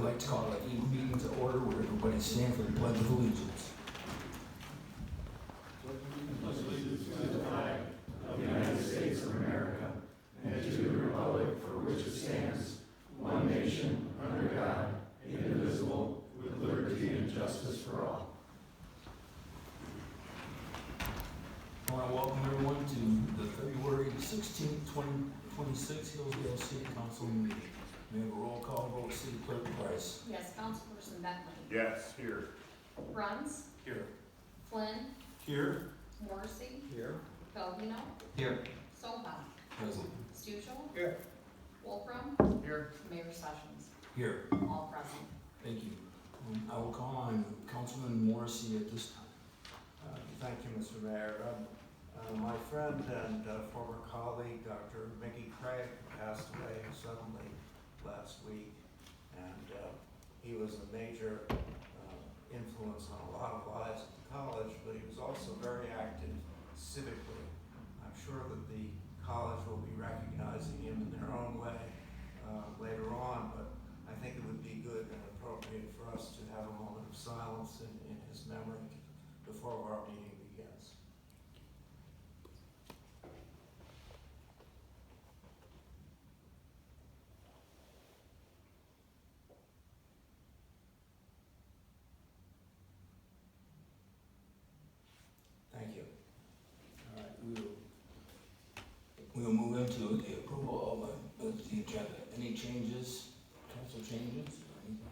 I'd like to call the meeting to order where everybody stand for the Pledge of Allegiance. Allegiance to the flag of the United States of America and to the republic for which it stands, one nation, under God, indivisible, with liberty and justice for all. I want to welcome everyone to the February 16th, 2026 Hillsdale City Council meeting. May I have a roll call vote, City Clerk Price. Yes, Councilperson Bentley. Yes, here. Bruns. Here. Flynn. Here. Morrissey. Here. Pellegino. Here. Soha. Present. Stuchel. Here. Wolfram. Here. Mayor Sessions. Here. All present. Thank you. I will call on Councilman Morrissey at this time. Thank you, Mr. Mayor. My friend and former colleague, Dr. Mickey Craig, passed away suddenly last week, and he was a major influence on a lot of lives at the college, but he was also very active civically. I'm sure that the college will be recognizing him in their own way later on, but I think it would be good and appropriate for us to have a moment of silence in his memory before our meeting begins. Thank you. All right, we will move into the approval of the agenda. Any changes, council changes, or anything?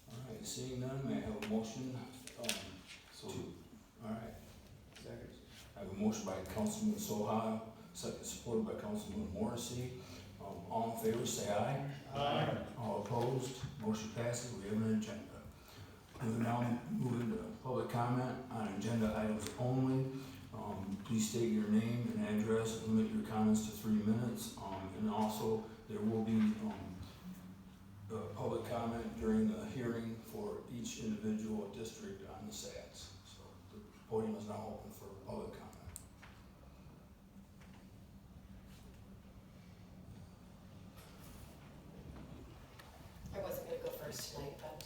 All right, seeing none, may I have a motion? All right. Second. I have a motion by Councilman Soha, second supported by Councilman Morrissey. All in favor, say aye. Aye. All opposed, motion passes. We have an agenda. We will now move into public comment on agenda items only. Please state your name and address and limit your comments to 3 minutes. And also, there will be public comment during the hearing for each individual district on the SADs. So the podium is now open for public comment. I wasn't going to go first tonight, but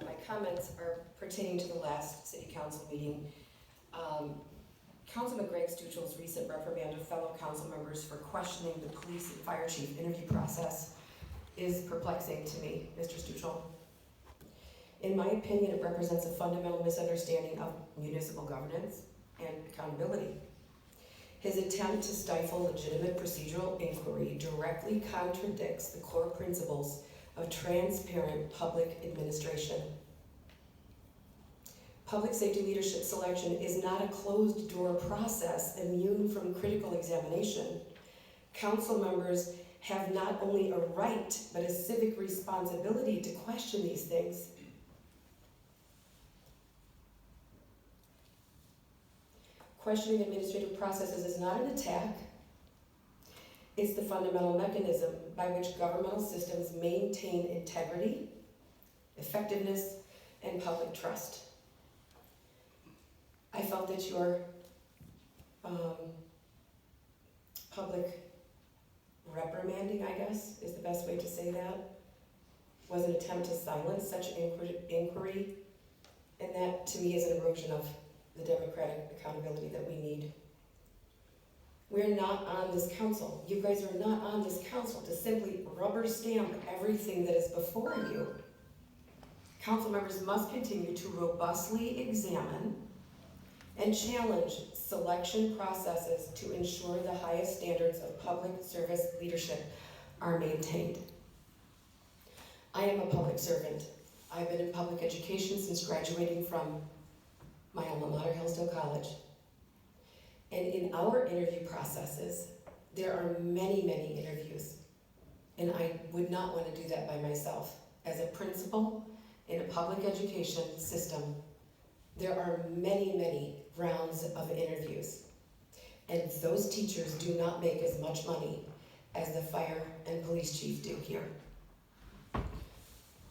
my comments are pertaining to the last city council meeting. Councilman Greg Stuchel's recent reprimand of fellow council members for questioning the police and fire chief interview process is perplexing to me, Mr. Stuchel. In my opinion, it represents a fundamental misunderstanding of municipal governance and accountability. His attempt to stifle legitimate procedural inquiry directly contradicts the core principles of transparent public administration. Public safety leadership selection is not a closed-door process immune from critical examination. Council members have not only a right, but a civic responsibility to question these things. Questioning administrative processes is not an attack. It's the fundamental mechanism by which governmental systems maintain integrity, effectiveness, and public trust. I felt that your public reprimanding, I guess, is the best way to say that, was an attempt to silence such inquiry, and that to me is an erosion of the democratic accountability that we need. We're not on this council. You guys are not on this council to simply rubber stamp everything that is before you. Council members must continue to robustly examine and challenge selection processes to ensure the highest standards of public service leadership are maintained. I am a public servant. I've been in public education since graduating from my alma mater, Hillsdale College. And in our interview processes, there are many, many interviews. And I would not want to do that by myself. As a principal in a public education system, there are many, many rounds of interviews. And those teachers do not make as much money as the fire and police chief do here.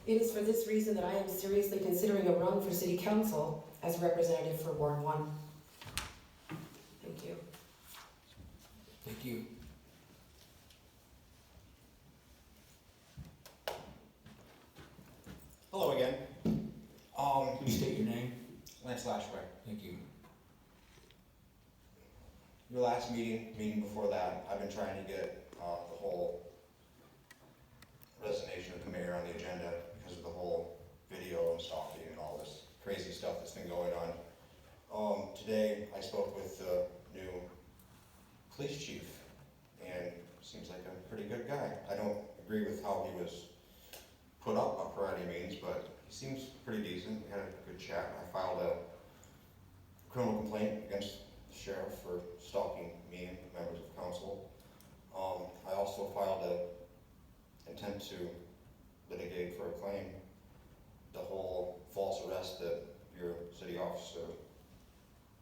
It is for this reason that I am seriously considering a run for city council as a representative for Ward 1. Thank you. Thank you. Hello again. Please state your name. Lance Lashway. Thank you. Your last meeting before that, I've been trying to get the whole resignation of the mayor on the agenda because of the whole video and stalking and all this crazy stuff that's been going on. Today, I spoke with the new police chief, and seems like a pretty good guy. I don't agree with how he was put up for any means, but he seems pretty decent. We had a good chat. I filed a criminal complaint against the sheriff for stalking me and members of council. I also filed a intent to litigate for a claim, the whole false arrest that your city officer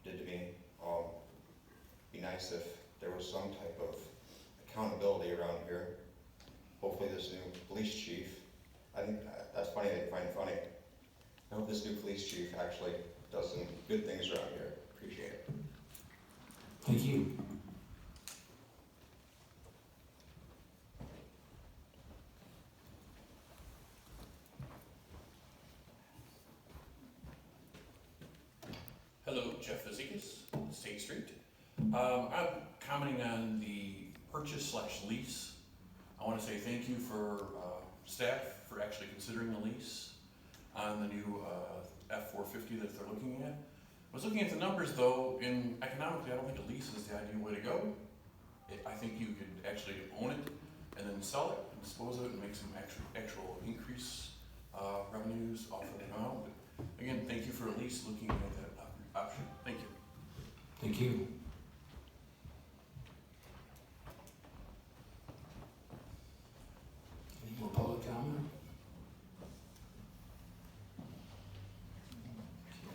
did to me. Be nice if there was some type of accountability around here. Hopefully this new police chief, I think that's funny that you find it funny. I hope this new police chief actually does some good things around here. Appreciate it. Thank you. Hello, Jeff Fazekas, State Street. I'm commenting on the purchase/lease. I want to say thank you for staff for actually considering the lease on the new F-450 that they're looking at. I was looking at the numbers though, and economically I don't think a lease is the ideal way to go. I think you could actually own it and then sell it and dispose of it and make some actual increase revenues off of the amount. But again, thank you for at least looking at that option. Thank you. Thank you. Any more public comment?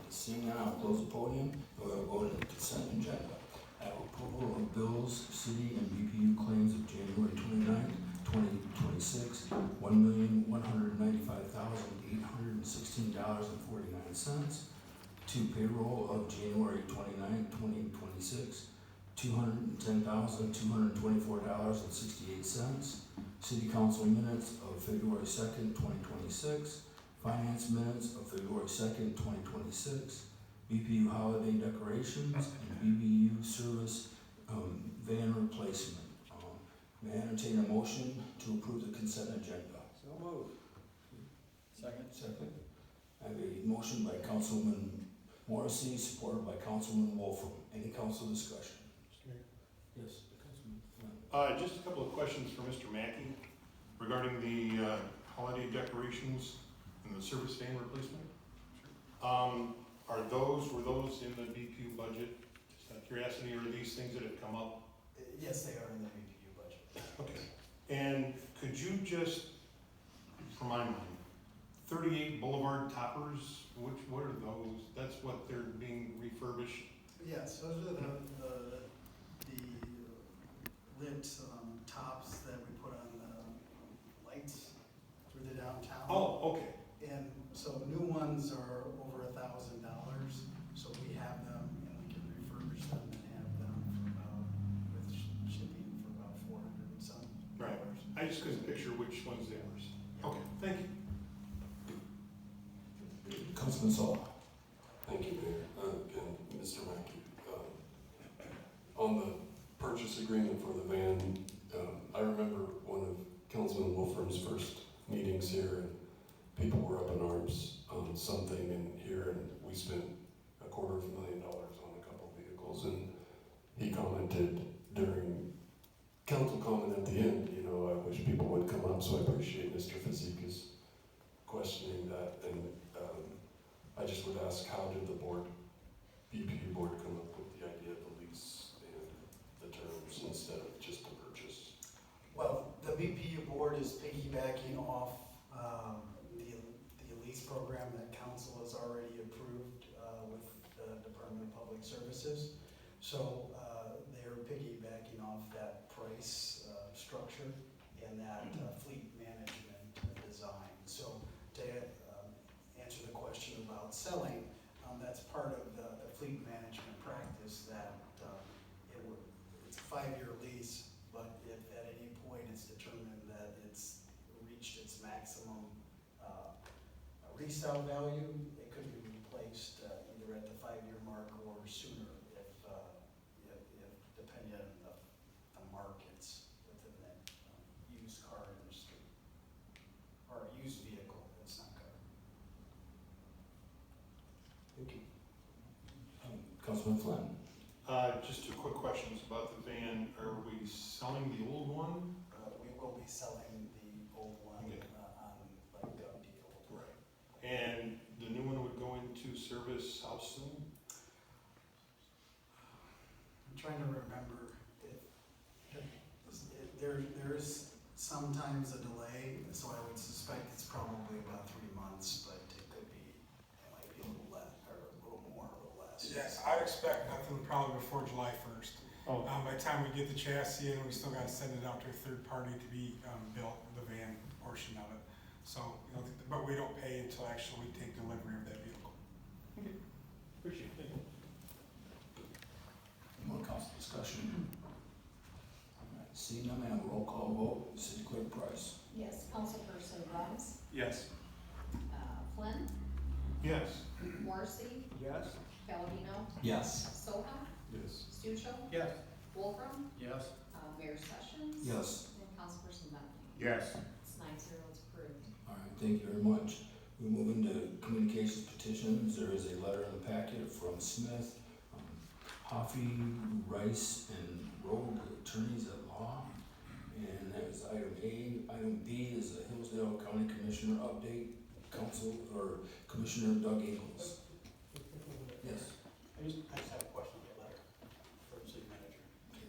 Seeing none, I'll close the podium. We'll go to the consent agenda. I have approval of bills, city and BPU claims of January 29th, 2026, $1,195,816.49. To payroll of January 29th, 2026, $210,224.68. City council minutes of February 2nd, 2026. Finance minutes of February 2nd, 2026. BPU holiday decorations and BBU service van replacement. May I entertain a motion to approve the consent agenda? So moved. Second. Second. I have a motion by Councilman Morrissey, supported by Councilman Wolfram. Any council discussion? Yes, Councilman Flynn. Just a couple of questions for Mr. Mackey regarding the holiday decorations and the service van replacement. Were those in the BPU budget? Just out of curiosity, are these things that have come up? Yes, they are in the BPU budget. Okay. And could you just, for my mind, 38 Boulevard toppers, what are those? That's what they're being refurbished? Yes, those are the lit tops that we put on the lights through the downtown. Oh, okay. And so new ones are over $1,000, so we have them and we can refurbish them and have them for about, with shipping for about $400 and some. Right. I just couldn't picture which ones they were. Okay, thank you. Councilman Saul. Thank you, Mayor, and Mr. Mackey. On the purchase agreement for the van, I remember one of Councilman Wolfram's first meetings here, and people were up in arms on something in here, and we spent $250,000 on a couple of vehicles, and he commented during council comment at the end, you know, I wish people would come up, so I appreciate Mr. Fazekas questioning that, and I just would ask, how did the BPU board come up with the idea of the lease and the terms instead of just the purchase? Well, the BPU board is piggybacking off the lease program that council has already approved with the Department of Public Services. So they're piggybacking off that price structure and that fleet management design. So to answer the question about selling, that's part of the fleet management practice that it's a 5-year lease, but if at any point it's determined that it's reached its maximum resale value, it could be replaced either at the 5-year mark or sooner if depending on the markets within the used car industry. Or used vehicle, it's not car. Thank you. Councilman Flynn? Just 2 quick questions about the van. Are we selling the old one? We will be selling the old one Okay. on like gov deal. Right. And the new one would go into service how soon? I'm trying to remember there's sometimes a delay, so I would suspect it's probably about 3 months, but it could be, it might be a little less, or a little more, or a little less. Yes, I'd expect nothing probably before July 1st. Oh. By the time we get the chassis in, we still gotta send it out to a third party to be built, the van portion of it. So, but we don't pay until actually we take delivery of that vehicle. Appreciate it. More council discussion? All right, seeing none, may I have a roll call vote? City Clerk Price? Yes. Councilperson Bruns, Yes. Flynn, Yes. Morrissey, Yes? Palladino, Yes. Soha, Yes. Stuchel, Yes. Wolfram, Yes. Mayor Sessions. Yes. And Councilperson Bentley. Yes. It's 9-0, it's approved. All right, thank you very much. We move into communications petitions. There is a letter in the packet from Smith, Hoffey, Rice, and Rogue Attorneys at Law. And that is item A. Item B is a Hillsdale County Commissioner update. Commissioner Doug Ingles. Yes. I just have a question on the letter for the city manager.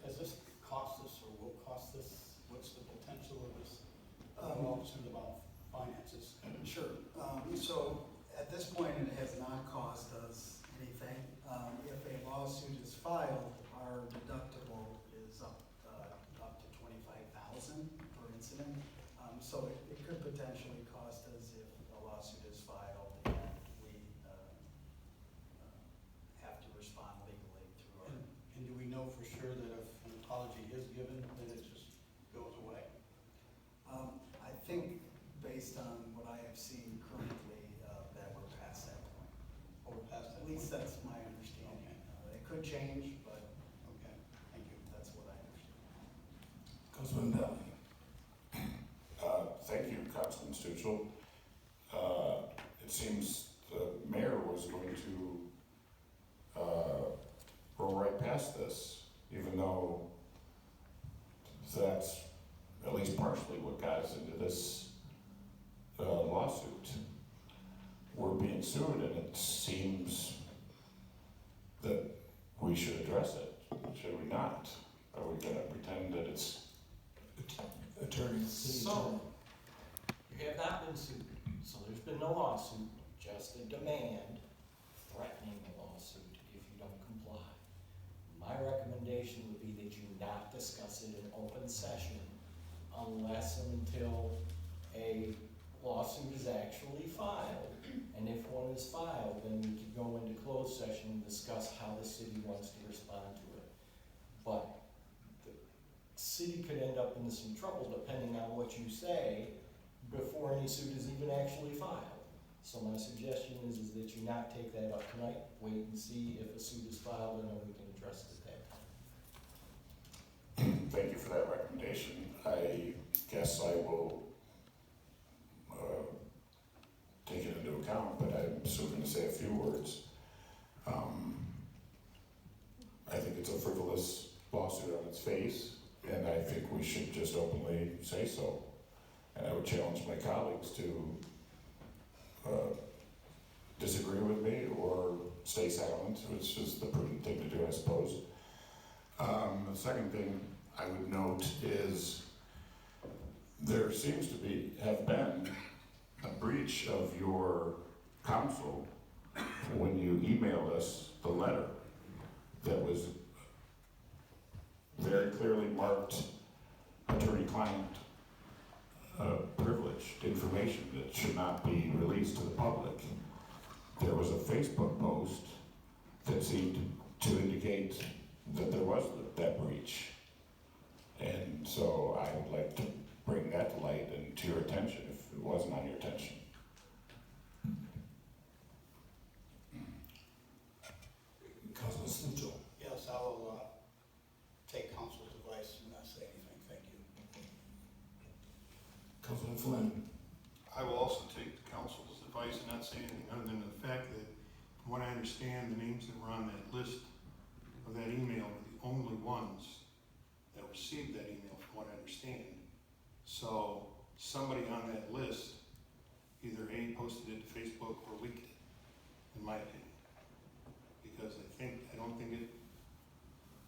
Has this cost us or will cost us, what's the potential of this? I'm all concerned about finances. Sure. So at this point, it has not cost us anything. If a lawsuit is filed, our deductible is up to $25,000 per incident. So it could potentially cost us if a lawsuit is filed and we have to respond legally through our. And do we know for sure that if an apology is given, then it just goes away? I think based on what I have seen currently, that we're past that point. Or past that? At least that's my understanding. It could change, but Okay, thank you. that's what I understand. Councilman Bentley. Thank you, Councilman Stuchel. It seems the mayor was going to roll right past this, even though that's at least partially what got us into this lawsuit. We're being sued, and it seems that we should address it, should we not? Are we gonna pretend that it's Attorney. So, you have not been sued, so there's been no lawsuit, just a demand threatening the lawsuit if you don't comply. My recommendation would be that you not discuss it in open session unless and until a lawsuit is actually filed. And if one is filed, then we could go into closed session and discuss how the city wants to respond to it. But city could end up in some trouble depending on what you say before any suit is even actually filed. So my suggestion is that you not take that up tonight, wait and see if a suit is filed, and then we can address it at that time. Thank you for that recommendation. I guess I will take it into account, but I'm still going to say a few words. I think it's a frivolous lawsuit on its face, and I think we should just openly say so. And I would challenge my colleagues to disagree with me or stay silent, which is the prudent thing to do, I suppose. The second thing I would note is there seems to have been a breach of your counsel when you emailed us the letter that was very clearly marked attorney-client privileged information that should not be released to the public. There was a Facebook post that seemed to indicate that there was that breach. And so I would like to bring that to light and to your attention if it wasn't on your attention. Councilman Flynn. I will also take the council's advice and not say anything other than the fact that, from what I understand, the names that were on that list of that email were the only ones that received that email, from what I understand. So somebody on that list either A, posted it to Facebook or leaked it, in my opinion. Because I don't think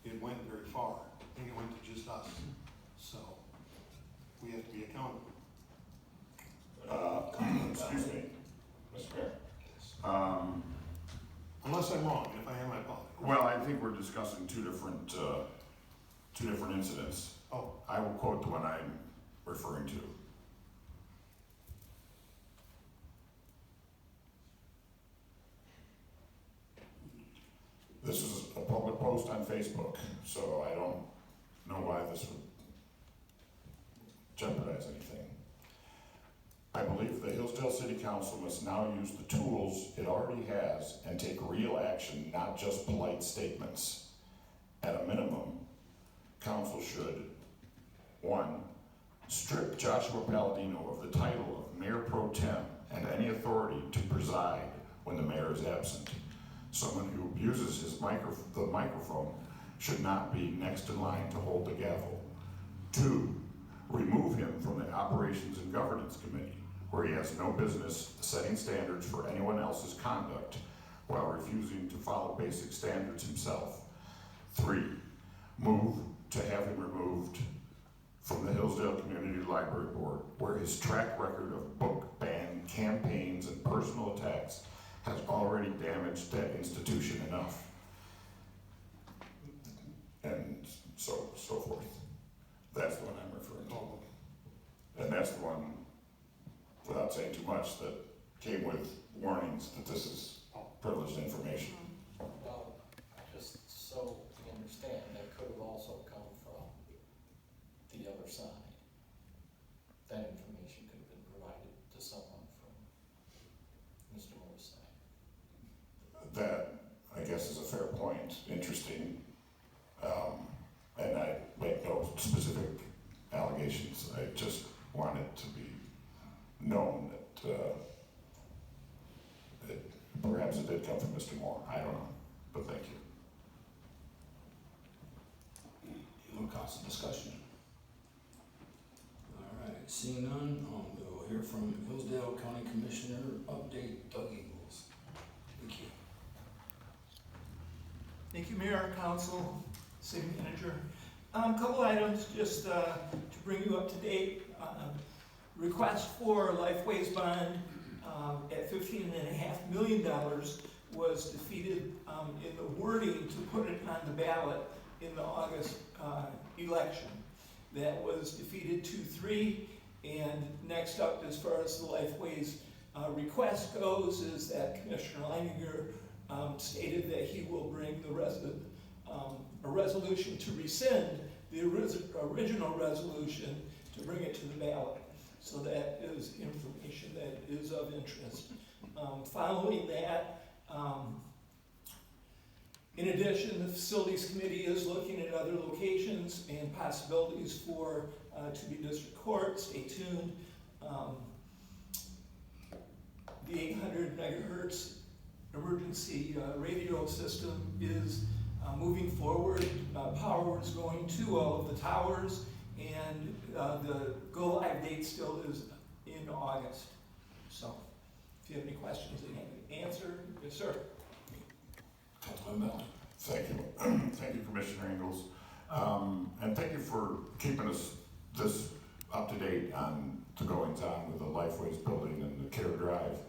it went very far. I think it went to just us. So we have to be accountable. Excuse me, Mr. Mayor. Unless I'm wrong, and if I am, I apologize. Well, I think we're discussing two different incidents. Oh. I will quote the one I'm referring to. This is a public post on Facebook, so I don't know why this would jeopardize anything. I believe the Hillsdale City Council must now use the tools it already has and take real action, not just polite statements. At a minimum, council should, 1, strip Joshua Palladino of the title of Mayor Pro Tem and any authority to preside when the mayor is absent. Someone who abuses the microphone should not be next in line to hold the gavel. 2, remove him from the Operations and Governance Committee, where he has no business setting standards for anyone else's conduct while refusing to follow basic standards himself. 3, move to have him removed from the Hillsdale Community Library Board, where his track record of book ban campaigns and personal attacks has already damaged that institution enough. And so forth. That's the one I'm referring to. And that's the one, without saying too much, that came with warnings that this is privileged information. Well, just so we understand, that could have also come from the other side. That information could have been provided to someone from Mr. Moore's side. That, I guess, is a fair point, interesting. And I make no specific allegations. I just want it to be known that perhaps it did come from Mr. Moore. I don't know, but thank you. It will cause some discussion. All right, seeing none, we'll hear from Hillsdale County Commissioner update, Doug Eagles. Thank you. Thank you, Mayor, Council, City Manager. Couple items just to bring you up to date. Request for Lifeway's bond at $15.5 million was defeated in the wording to put it on the ballot in the August election. That was defeated 2-3, and next up, as far as the Lifeway's request goes, is that Commissioner Leininger stated that he will bring a resolution to rescind the original resolution to bring it to the ballot. So that is information that is of interest. Following that, in addition, the Facilities Committee is looking at other locations and possibilities for to be district court. Stay tuned. The 800 megahertz emergency radio system is moving forward. Power is going to all of the towers, and the go-live date still is in August. So, if you have any questions that you can answer, yes, sir. Councilman Bell. Thank you. Thank you, Commissioner Ingles. And thank you for keeping us this up to date on the goings on with the Lifeways building and the Care Drive.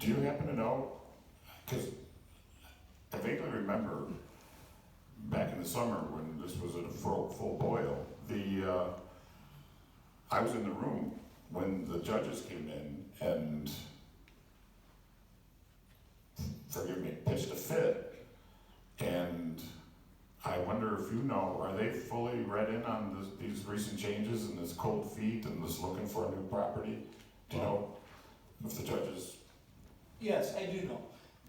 Do you happen to know, because I vaguely remember back in the summer when this was at a full boil, I was in the room when the judges came in and, forgive me, pitched a fit. And I wonder if you know, are they fully read in on these recent changes and this cold feet and this looking for a new property? Do you know if the judges? Yes, I do know,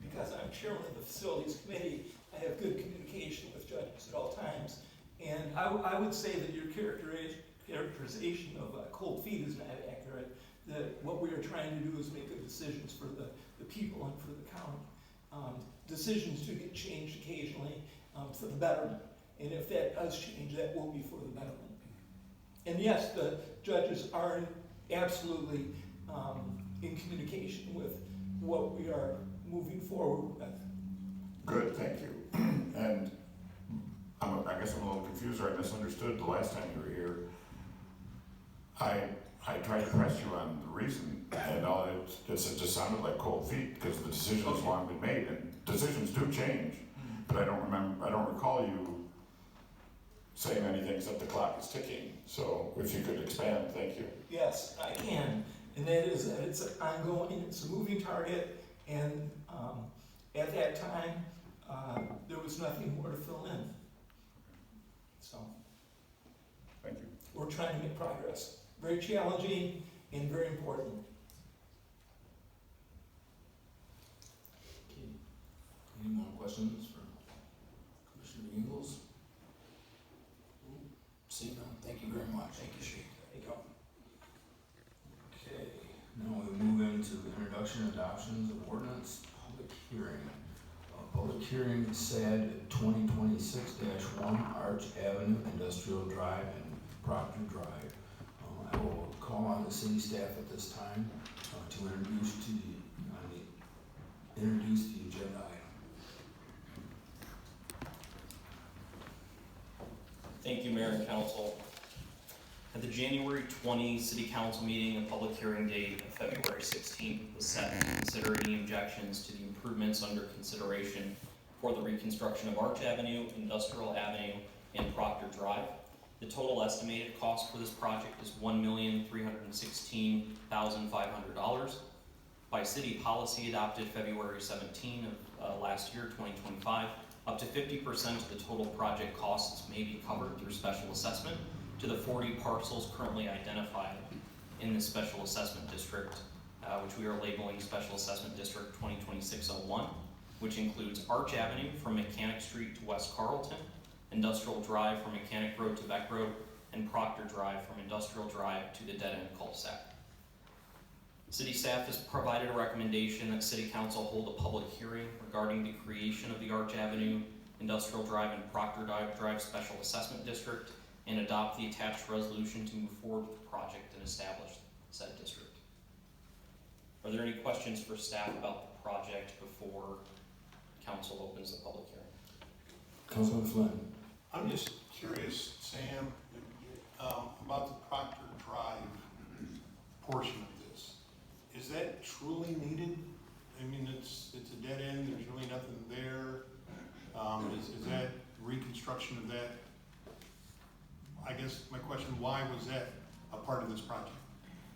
because I'm chairman of the Facilities Committee. I have good communication with judges at all times. And I would say that your characterization characterization of cold feet is not accurate. That what we are trying to do is make good decisions for the people and for the county. Decisions do get changed occasionally for the betterment, and if that does change, that will be for the betterment. And yes, the judges are absolutely in communication with what we are moving forward with. Good, thank you. And I guess I'm a little confused, or I misunderstood the last time you were here. I tried to press you on the reason, and all it just sounded like cold feet, because the decision has long been made, and decisions do change. But I don't recall you saying anything except the clock is ticking. So if you could expand, thank you. Yes, I can, and that is that it's ongoing, it's a moving target, and at that time, there was nothing more to fill in. So, Thank you. we're trying to make progress. Very challenging and very important. Okay. Any more questions for Commissioner Ingles? Seeing none, thank you very much. Thank you, Shane. There you go. Okay, now we move into introduction and adoptions of ordinance, public hearing. Public hearing SAD 2026-1 Arch Avenue, Industrial Drive, and Proctor Drive. I will call on the city staff at this time to introduce the agenda item. Thank you, Mayor and Council. At the January 20 City Council meeting, a public hearing date of February 16th was set to consider any objections to the improvements under consideration for the reconstruction of Arch Avenue, Industrial Avenue, and Proctor Drive. The total estimated cost for this project is $1,316,500. By city policy adopted February 17 of last year, 2025, up to 50% of the total project costs may be covered through special assessment to the 40 parcels currently identified in the Special Assessment District, which we are labeling Special Assessment District 2026-01, which includes Arch Avenue from Mechanic Street to West Carlton, Industrial Drive from Mechanic Road to Beck Road, and Proctor Drive from Industrial Drive to the dead-end cul-de-sac. City staff has provided a recommendation that City Council hold a public hearing regarding the creation of the Arch Avenue, Industrial Drive, and Proctor Drive Special Assessment District, and adopt the attached resolution to move forward with the project and establish said district. Are there any questions for staff about the project before council opens the public hearing? Councilman Flynn. I'm just curious, Sam, about the Proctor Drive portion of this. Is that truly needed? I mean, it's a dead end, there's really nothing there. Is that reconstruction of that? I guess my question, why was that a part of this project?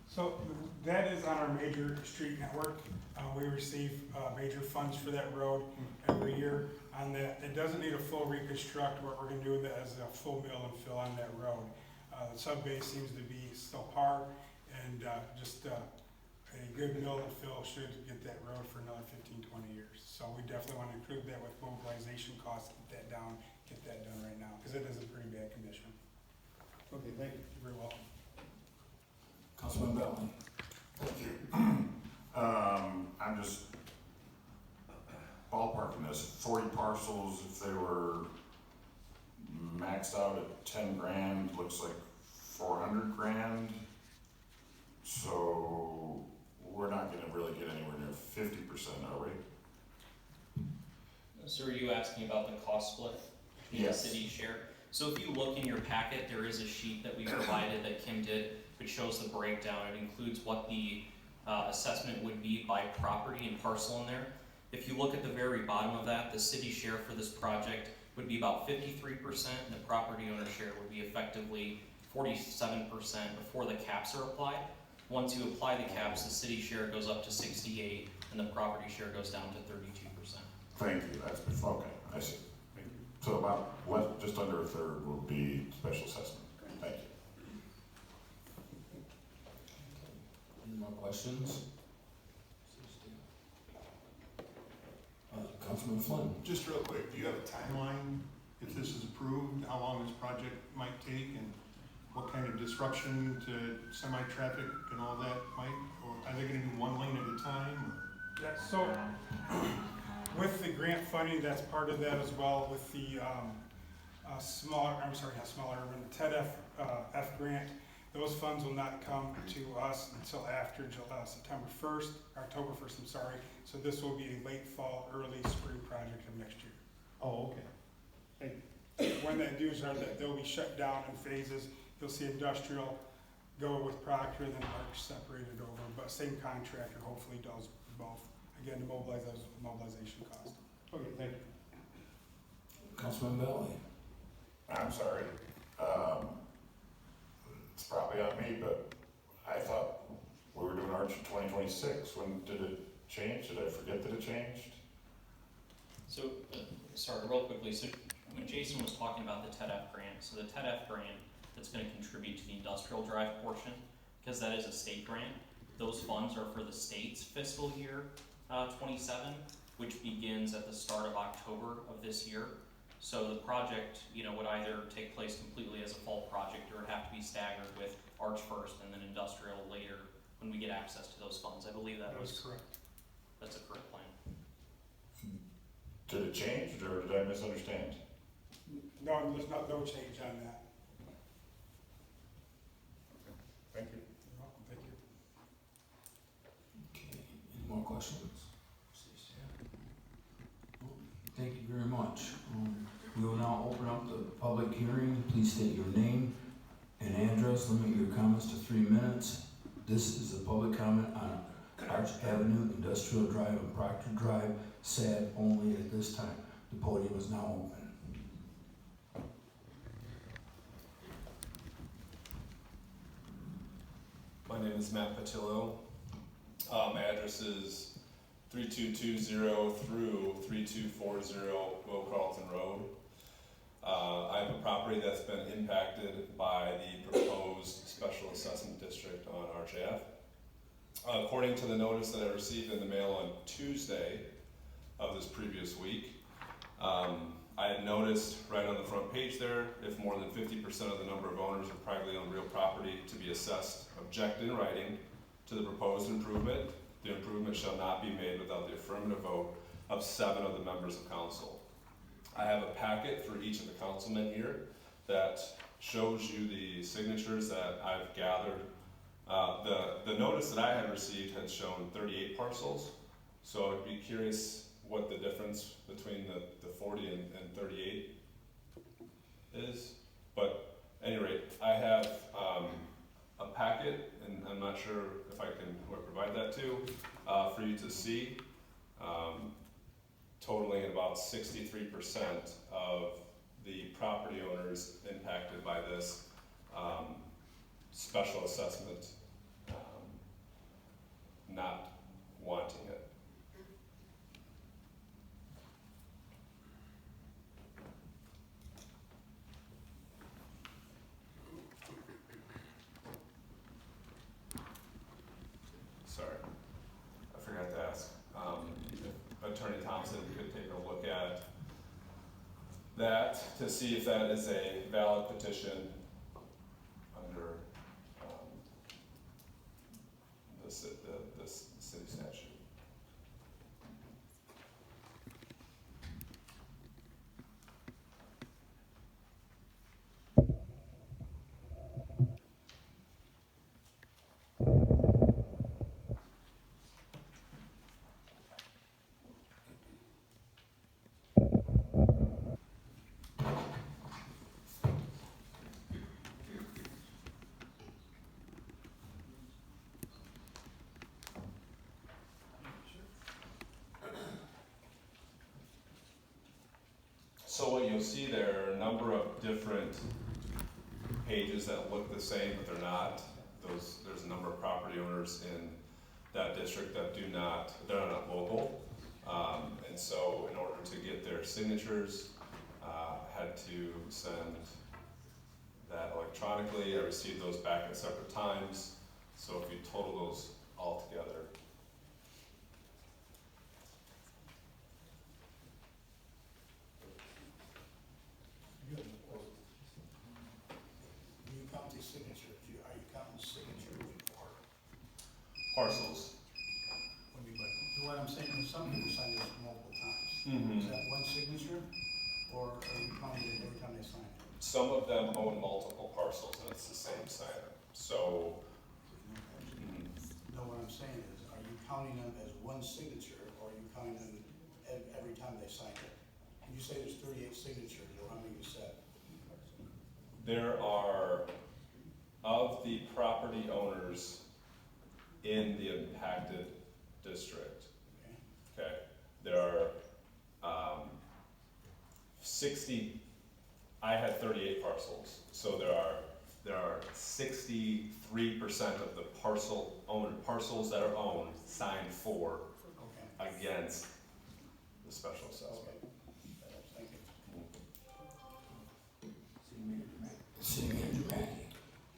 So that is on our major street network. We receive major funds for that road every year on that. It doesn't need a full reconstruct. What we're gonna do with it is a full mill and fill on that road. The sub base seems to be still par, and just a good mill and fill should get that road for another 15-20 years. So we definitely want to include that with mobilization costs, get that down, get that done right now, because it is in pretty bad condition. Okay, thank you. You're very welcome. Councilman Bellamy. Thank you. I'm just ballparking this, 40 parcels, if they were maxed out at 10 grand, looks like 400 grand. So we're not gonna really get anywhere near 50%, are we? So are you asking about the cost split between the city share? So if you look in your packet, there is a sheet that we provided that Kim did, which shows the breakdown. It includes what the assessment would be by property and parcel in there. If you look at the very bottom of that, the city share for this project would be about 53%, and the property owner share would be effectively 47% before the caps are applied. Once you apply the caps, the city share goes up to 68%, and the property share goes down to 32%. Thank you, that's, okay, I see. So about, just under a third will be special assessment. Thank you. Any more questions? Councilman Flynn. Just real quick, do you have a timeline if this is approved, how long this project might take, and what kind of disruption to semi-traffic and all that might, or are they gonna do one lane at a time? Yeah, so with the grant funding, that's part of that as well with the not smaller, when the TED-F grant, those funds will not come to us until after September 1st, October 1st, I'm sorry. So this will be a late fall, early spring project of next year. Oh, okay. When that dues are, that they'll be shut down in phases. You'll see industrial go with Proctor, then Arch separated over, but same contractor hopefully does both. Again, to mobilize those mobilization costs. Okay, thank you. Councilman Belli. I'm sorry. It's probably on me, but I thought we were doing Arch in 2026. When did it change? Did I forget that it changed? So, sorry, real quickly, so when Jason was talking about the TED-F grant, so the TED-F grant that's gonna contribute to the industrial drive portion, because that is a state grant, those funds are for the state's fiscal year 27, which begins at the start of October of this year. So the project, would either take place completely as a fall project or it'd have to be staggered with Arch first and then industrial later when we get access to those funds. I believe that was correct. That's a correct plan. Did it change, or did I misunderstand? No, there's no change on that. Thank you. You're welcome, thank you. Okay, any more questions? Thank you very much. We will now open up the public hearing. Please state your name and address. Limit your comments to 3 minutes. This is a public comment on Arch Avenue, Industrial Drive, and Proctor Drive. SAD only at this time. The podium is now open. My name is Matt Patillo. My address is 3220 through 3240 Will Carlton Road. I have a property that's been impacted by the proposed special assessment district on Arch Ave. According to the notice that I received in the mail on Tuesday of this previous week, I had noticed right on the front page there, if more than 50% of the number of owners of privately owned real property to be assessed object in writing to the proposed improvement, the improvement shall not be made without the affirmative vote of 7 of the members of council. I have a packet for each of the councilmen here that shows you the signatures that I've gathered. The notice that I had received had shown 38 parcels, so I'd be curious what the difference between the 40 and 38 is. But at any rate, I have a packet, and I'm not sure if I can provide that to for you to see, totaling about 63% of the property owners impacted by this special assessment not wanting it. Sorry, I forgot to ask. If Attorney Thompson could take a look at that to see if that is a valid petition under the city statute. So what you'll see there are a number of different pages that look the same, but they're not. There's a number of property owners in that district that they're not local. And so in order to get their signatures, had to send that electronically. I received those back at separate times. So if you total those all together, Parcels. What I'm saying is some people sign this multiple times. Mm-hmm. Is that one signature, or are you counting it every time they sign it? Some of them own multiple parcels and it's the same signer. So, No, what I'm saying is, are you counting them as one signature, or are you counting them every time they sign it? When you say there's 38 signatures, or how many you said? there are, of the property owners in the impacted district, okay, there are 60, I had 38 parcels, so there are 63% of the parcels that are owned signed for against the special assessment. Thank you. City Manager Mackey.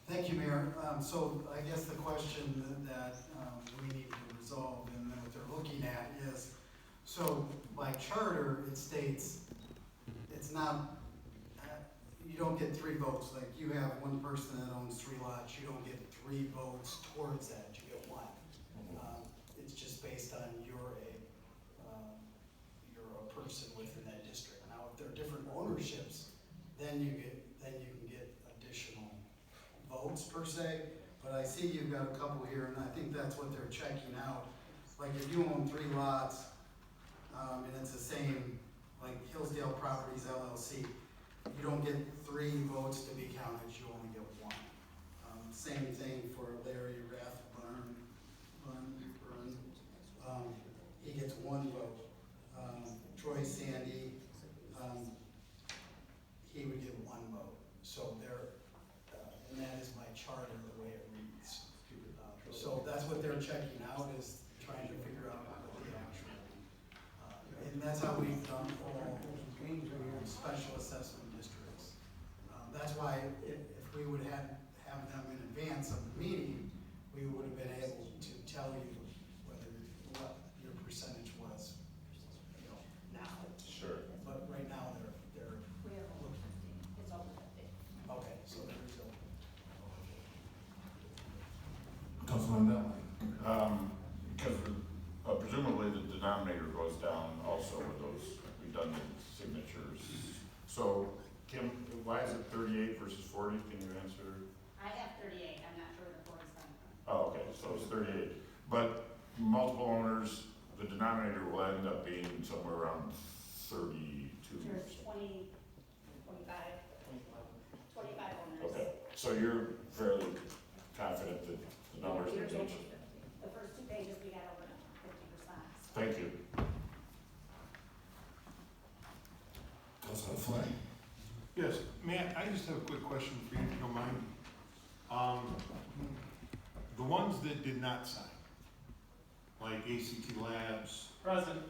Thank you, Mayor. So I guess the question that we need to resolve and what they're looking at is, so by charter, it states it's not, you don't get 3 votes. Like you have one person that owns 3 lots, you don't get 3 votes towards that, you get 1. It's just based on you're a person within that district. Now, if there are different ownerships, then you can get additional votes per se. But I see you've got a couple here, and I think that's what they're checking out. Like if you own 3 lots, and it's the same, like Hillsdale Properties LLC, you don't get 3 votes to be counted, you only get 1. Same thing for Larry Rathburn. He gets 1 vote. Troy Sandy, he would get 1 vote. So there, and that is my charter, the way it reads. So that's what they're checking out, is trying to figure out what the actual, and that's how we've done all special assessment districts. That's why if we would have them in advance of the meeting, we would have been able to tell you what your percentage was, now. Sure. But right now, they're. We have over 50, it's over 50. Okay, so there's Councilman Bentley. Because presumably the denominator goes down also with those redundant signatures. So, Kim, why is it 38 versus 40? Can you answer? I have 38, I'm not sure where the 40's coming from. Oh, okay, so it's 38. But multiple owners, the denominator will end up being somewhere around 32. There's 25 owners. Okay, so you're fairly confident that the numbers Here's will over reach? 50. The first 2 pages, we got over 50%. Thank you. Councilman Flynn. Yes, Matt, I just have a quick question for you, if you don't mind. The ones that did not sign, like ACT Labs. Present.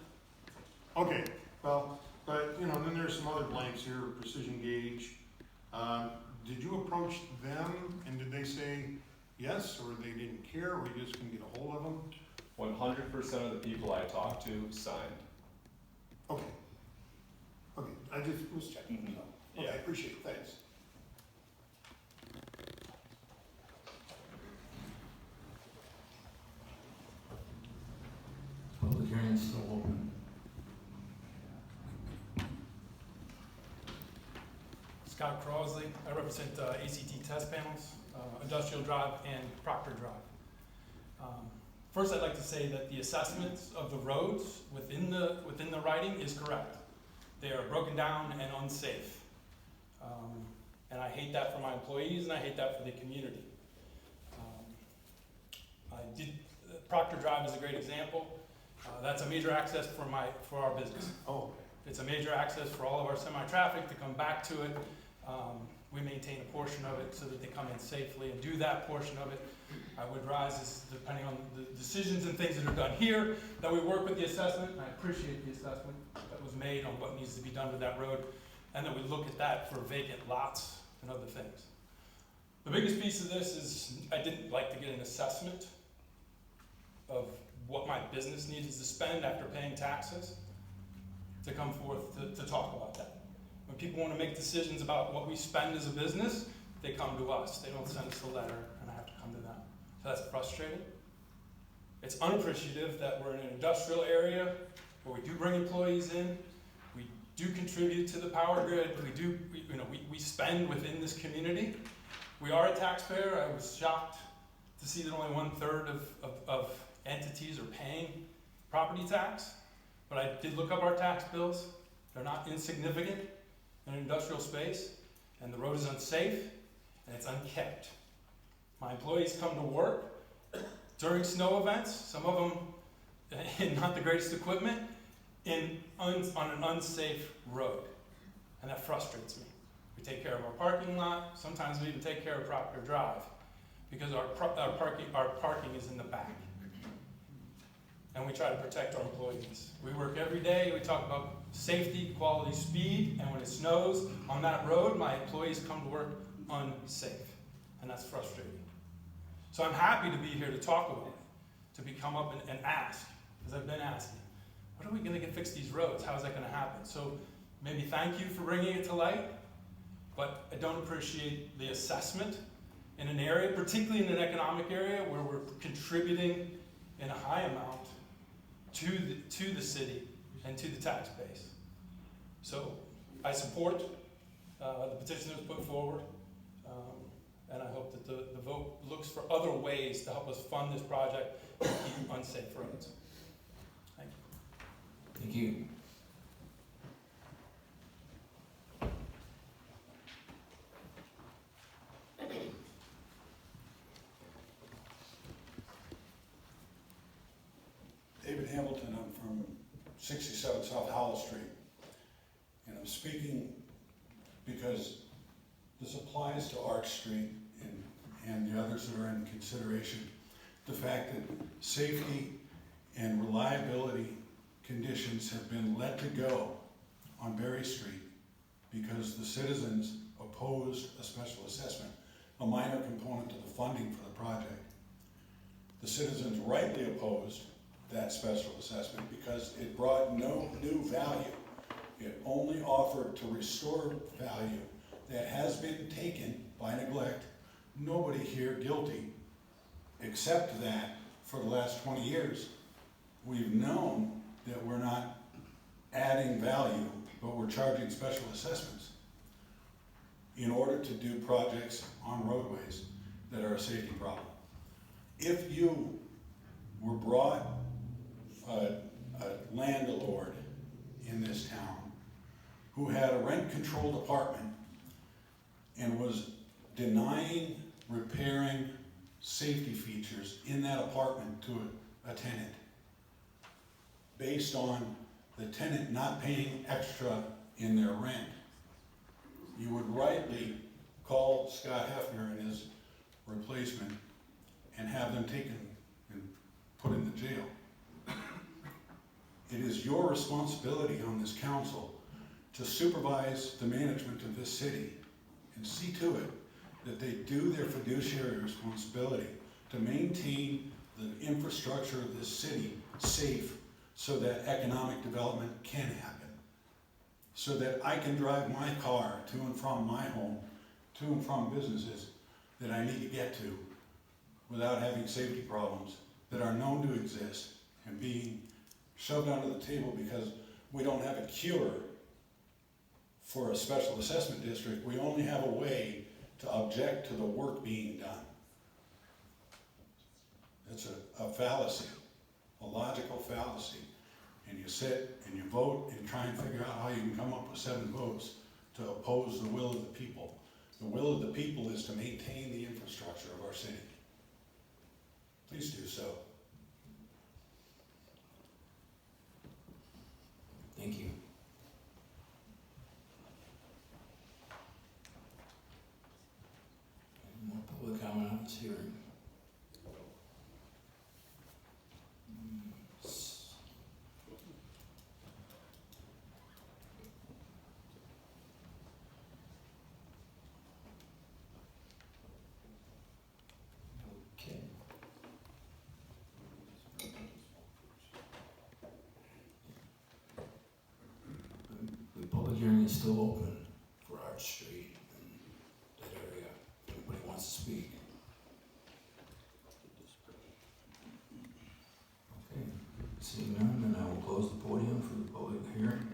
Okay, well, but, then there's some other blanks here, Precision Gauge. Did you approach them, and did they say yes, or they didn't care, or you just couldn't get a hold of them? 100% of the people I talked to signed. Okay. Okay, I just was checking. Okay, I appreciate it, thanks. Public hearing is still open. Scott Crosley, I represent ACT Test Panels, Industrial Drive and Proctor Drive. First, I'd like to say that the assessments of the roads within the writing is correct. They are broken down and unsafe. And I hate that for my employees, and I hate that for the community. Proctor Drive is a great example. That's a major access for our business. Oh. It's a major access for all of our semi-traffic to come back to it. We maintain a portion of it so that they come in safely and do that portion of it. I would advise, depending on the decisions and things that are done here, that we work with the assessment, and I appreciate the assessment that was made on what needs to be done to that road, and that we look at that for vacant lots and other things. The biggest piece of this is I didn't like to get an assessment of what my business needed to spend after paying taxes to come forth to talk about that. When people want to make decisions about what we spend as a business, they come to us. They don't send us a letter, and I have to come to them. So that's frustrating. It's unappreciative that we're in an industrial area where we do bring employees in, we do contribute to the power grid, we spend within this community. We are a taxpayer. I was shocked to see that only 1/3 of entities are paying property tax, but I did look up our tax bills. They're not insignificant in an industrial space, and the road is unsafe, and it's unkept. My employees come to work during snow events, some of them in not the greatest equipment, on an unsafe road, and that frustrates me. We take care of our parking lot, sometimes we even take care of Proctor Drive, because our parking is in the back. And we try to protect our employees. We work every day, we talk about safety, quality, speed, and when it snows on that road, my employees come to work unsafe, and that's frustrating. So I'm happy to be here to talk about it, to come up and ask, as I've been asking, when are we gonna fix these roads? How is that gonna happen? So maybe thank you for bringing it to light, but I don't appreciate the assessment in an area, particularly in an economic area where we're contributing in a high amount to the city and to the tax base. So I support the petition that was put forward, and I hope that the vote looks for other ways to help us fund this project and keep unsafe roads. Thank you. Thank you. David Hamilton, I'm from 67 South Howell Street. And I'm speaking because this applies to Arch Street and the others that are in consideration. The fact that safety and reliability conditions have been let to go on Berry Street because the citizens opposed a special assessment, a minor component to the funding for the project. The citizens rightly opposed that special assessment because it brought no new value. It only offered to restore value that has been taken by neglect. Nobody here guilty, except that for the last 20 years, we've known that we're not adding value, but we're charging special assessments in order to do projects on roadways that are a safety problem. If you were brought a landlord in this town who had a rent-controlled apartment and was denying repairing safety features in that apartment to a tenant based on the tenant not paying extra in their rent, you would rightly call Scott Hefner and his replacement and have them taken and put in the jail. It is your responsibility on this council to supervise the management of this city and see to it that they do their fiduciary responsibility to maintain the infrastructure of this city safe so that economic development can happen. So that I can drive my car to and from my home, to and from businesses that I need to get to without having safety problems that are known to exist and being shoved under the table because we don't have a cure for a special assessment district. We only have a way to object to the work being done. It's a fallacy, a logical fallacy. And you sit and you vote and try and figure out how you can come up with 7 votes to oppose the will of the people. The will of the people is to maintain the infrastructure of our city. Please do so. Thank you. Any more public comment on this hearing? Okay. The public hearing is still open for Arch Street and that area. If anybody wants to speak. Seeing none, then I will close the podium for the public hearing.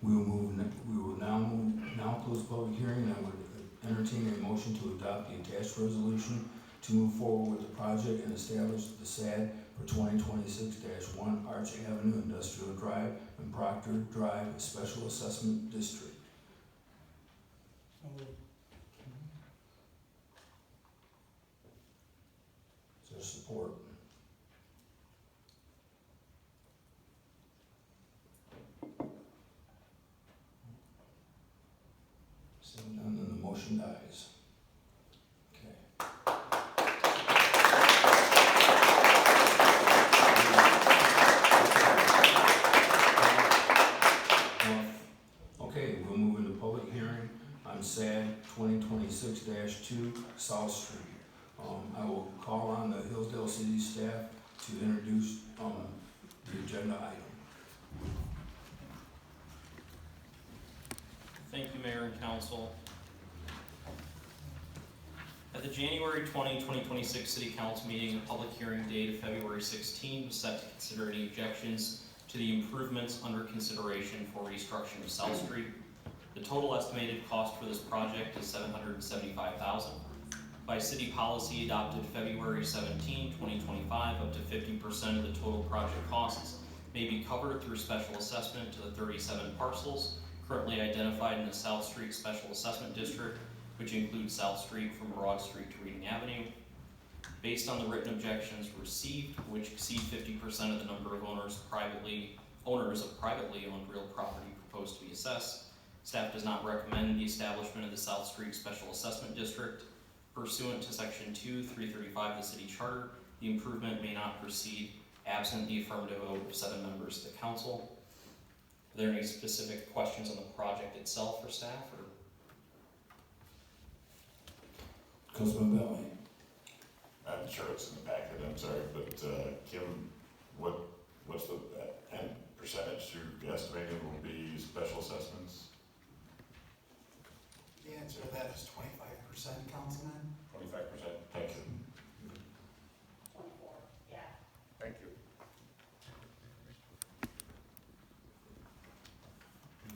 We will now close the public hearing, and I would entertain a motion to adopt the attached resolution to move forward with the project and establish the SAD for 2026-1 Arch Avenue Industrial Drive and Proctor Drive Special Assessment District. So moved. Is there support? Seeing none, then the motion dies. Okay, we'll move into public hearing on SAD 2026-2 South Street. I will call on the Hillsdale City staff to introduce the agenda item. Thank you, Mayor and Council. At the January 20, 2026 City Council meeting, a public hearing date of February 16 was set to consider any objections to the improvements under consideration for restructuring of South Street. The total estimated cost for this project is $775,000. By city policy adopted February 17, 2025, up to 50% of the total project costs may be covered through special assessment to the 37 parcels currently identified in the South Street Special Assessment District, which includes South Street from Broad Street to Reading Avenue. Based on the written objections received, which exceed 50% of the number of owners of privately owned real property proposed to be assessed, staff does not recommend the establishment of the South Street Special Assessment District. Pursuant to Section 2-335 of the City Charter, the improvement may not proceed absent the affirmative vote of 7 members of the council. Are there any specific questions on the project itself for staff? Councilman Belli. I'm sure it's in the packet, I'm sorry, but Kim, what's the end percentage you're estimating will be special assessments? The answer to that is 25%, Councilman. 25%, thank you. 24, yeah. Thank you.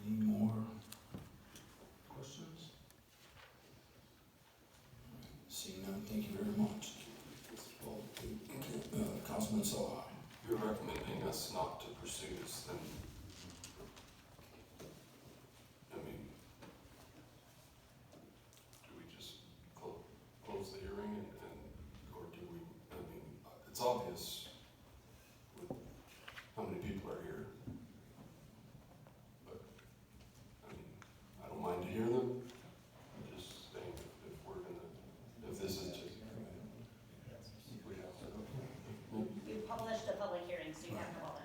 Any more questions? Seeing none, thank you very much. Councilman Salah. You're recommending us not to pursue this, then, I mean, do we just close the hearing or do we, I mean, it's obvious with how many people are here. But, I mean, I don't mind to hear them. I'm just saying if we're gonna, if this is just, we have to. We published a public hearing, so you have to hold it.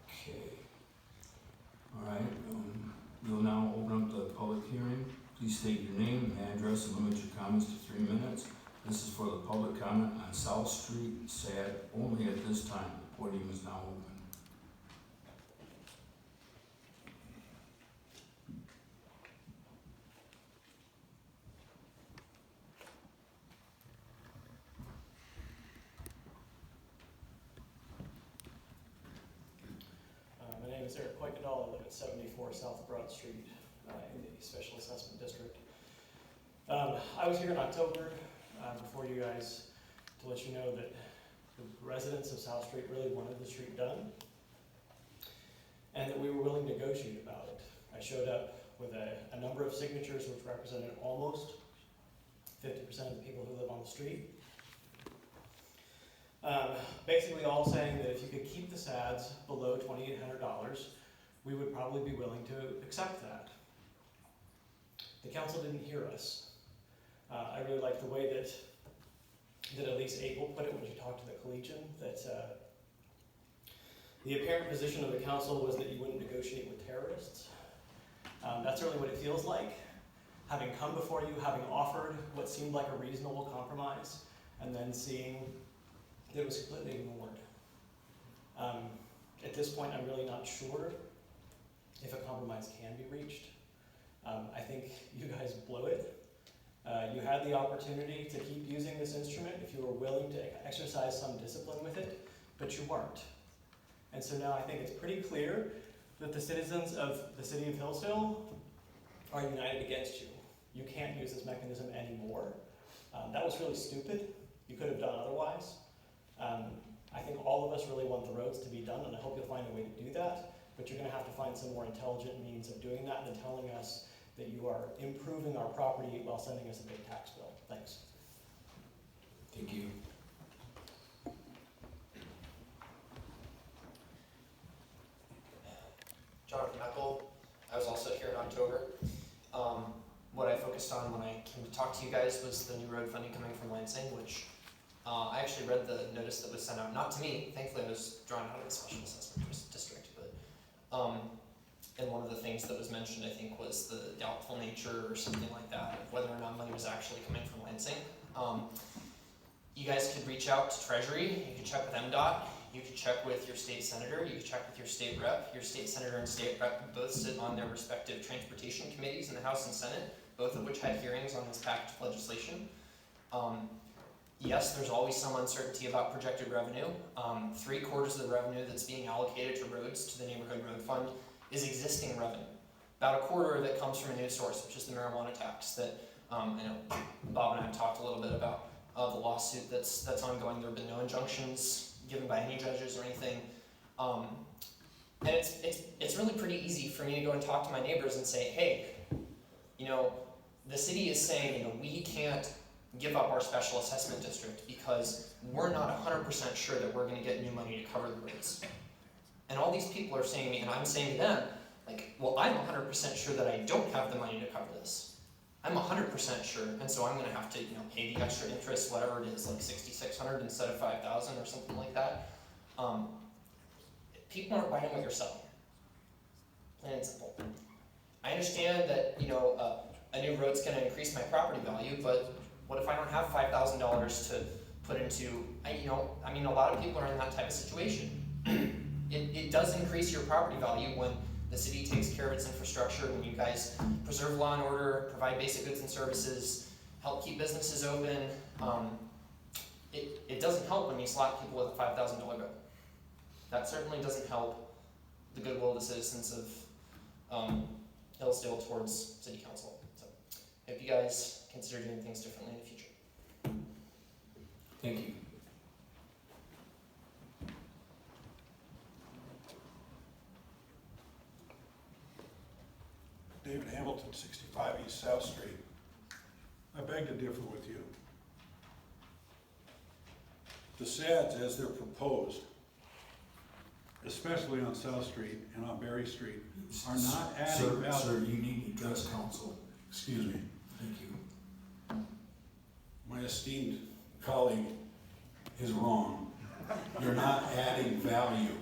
Okay. All right, we'll now open up the public hearing. Please state your name and address and limit your comments to 3 minutes. This is for the public comment on South Street, SAD, only at this time. The podium is now open. My name is Eric Quakendahl. I live at 74 South Broad Street in the Special Assessment District. I was here in October before you guys to let you know that the residents of South Street really wanted the street done and that we were willing to negotiate about it. I showed up with a number of signatures which represented almost 50% of the people who live on the street. Basically all saying that if you could keep the SADs below $2,800, we would probably be willing to accept that. The council didn't hear us. I really like the way that Elise Abel put it when she talked to the Collegian, that the apparent position of the council was that you wouldn't negotiate with terrorists. That's really what it feels like. Having come before you, having offered what seemed like a reasonable compromise, and then seeing that it was completely ignored. At this point, I'm really not sure if a compromise can be reached. I think you guys blew it. You had had the opportunity to keep using this instrument if you were willing to exercise some discipline with it, but you weren't. And so now I think it's pretty clear that the citizens of the city of Hillsdale are united against you. You can't use this mechanism anymore. That was really stupid. You could have done otherwise. I think all of us really want the roads to be done, and I hope you'll find a way to do that, but you're gonna have to find some more intelligent means of doing that than telling us that you are improving our property while sending us a big tax bill. Thanks. Thank you. Jonathan Eckel. I was also here in October. What I focused on when I came to talk to you guys was the new road funding coming from Lansing, which I actually read the notice that was sent out, not to me, thankfully I was drawn out of the special assessment district, but and one of the things that was mentioned, I think, was the doubtful nature or something like that, of whether or not money was actually coming from Lansing. You guys could reach out to Treasury, you could check with MDOT, you could check with your state senator, you could check with your state rep. Your state senator and state rep both sit on their respective transportation committees in the House and Senate, both of which had hearings on this package of legislation. Yes, there's always some uncertainty about projected revenue. 3/4 of the revenue that's being allocated to roads, to the neighborhood road fund, is existing revenue. About 1/4 of it comes from a new source, which is the marijuana tax that I know Bob and I have talked a little bit about the lawsuit that's ongoing. There have been no injunctions given by any judges or anything. And it's really pretty easy for me to go and talk to my neighbors and say, hey, you know, the city is saying, you know, we can't give up our special assessment district because we're not 100% sure that we're going to get new money to cover the roads. And all these people are saying to me, and I'm saying to them, like, well, I'm 100% sure that I don't have the money to cover this. I'm 100% sure, and so I'm going to have to, you know, pay the extra interest, whatever it is, like $6,600 instead of $5,000 or something like that. People aren't buying what you're selling. Plain and simple. I understand that, you know, a new road's going to increase my property value, but what if I don't have $5,000 to put into, I mean, a lot of people are in that type of situation. It does increase your property value when the city takes care of its infrastructure, when you guys preserve law and order, provide basic goods and services, help keep businesses open. It doesn't help when you slap people with a $5,000 bill. That certainly doesn't help the goodwill of the citizens of Hillsdale towards city council. So I hope you guys consider doing things differently in the future. Thank you. David Hamilton, 65 East South Street. I beg to differ with you. The SADs as they're proposed, especially on South Street and on Berry Street, are not adding value. Sir, you need to address council. Excuse me. Thank you. My esteemed colleague is wrong. You're not adding value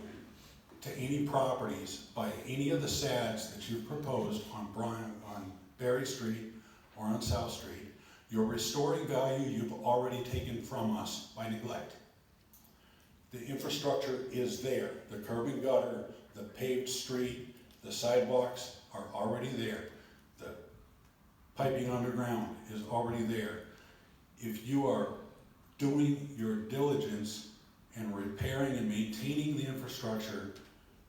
to any properties by any of the SADs that you've proposed on Berry Street or on South Street. You're restoring value you've already taken from us by neglect. The infrastructure is there. The curb and gutter, the paved street, the sidewalks are already there. The piping underground is already there. If you are doing your diligence and repairing and maintaining the infrastructure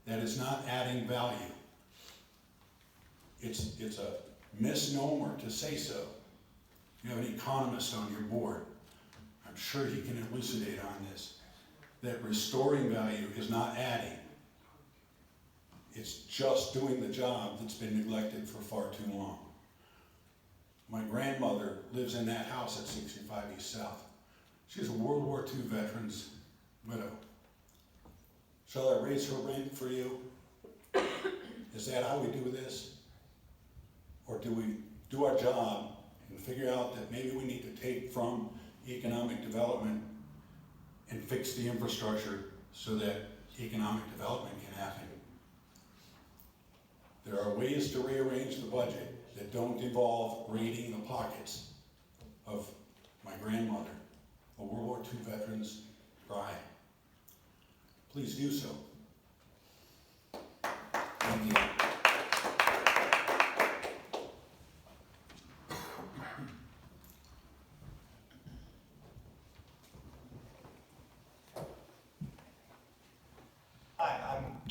that is not adding value, it's a misnomer to say so. You have an economist on your board. I'm sure he can elucidate on this. That restoring value is not adding. It's just doing the job that's been neglected for far too long. My grandmother lives in that house at 65 East South. She's a World War II veteran's widow. Shall I raise her rent for you? Is that how we do this? Or do we do our job and figure out that maybe we need to take from economic development and fix the infrastructure so that economic development can happen? There are ways to rearrange the budget that don't involve raiding the pockets of my grandmother, a World War II veteran's bride. Please do so. Thank you.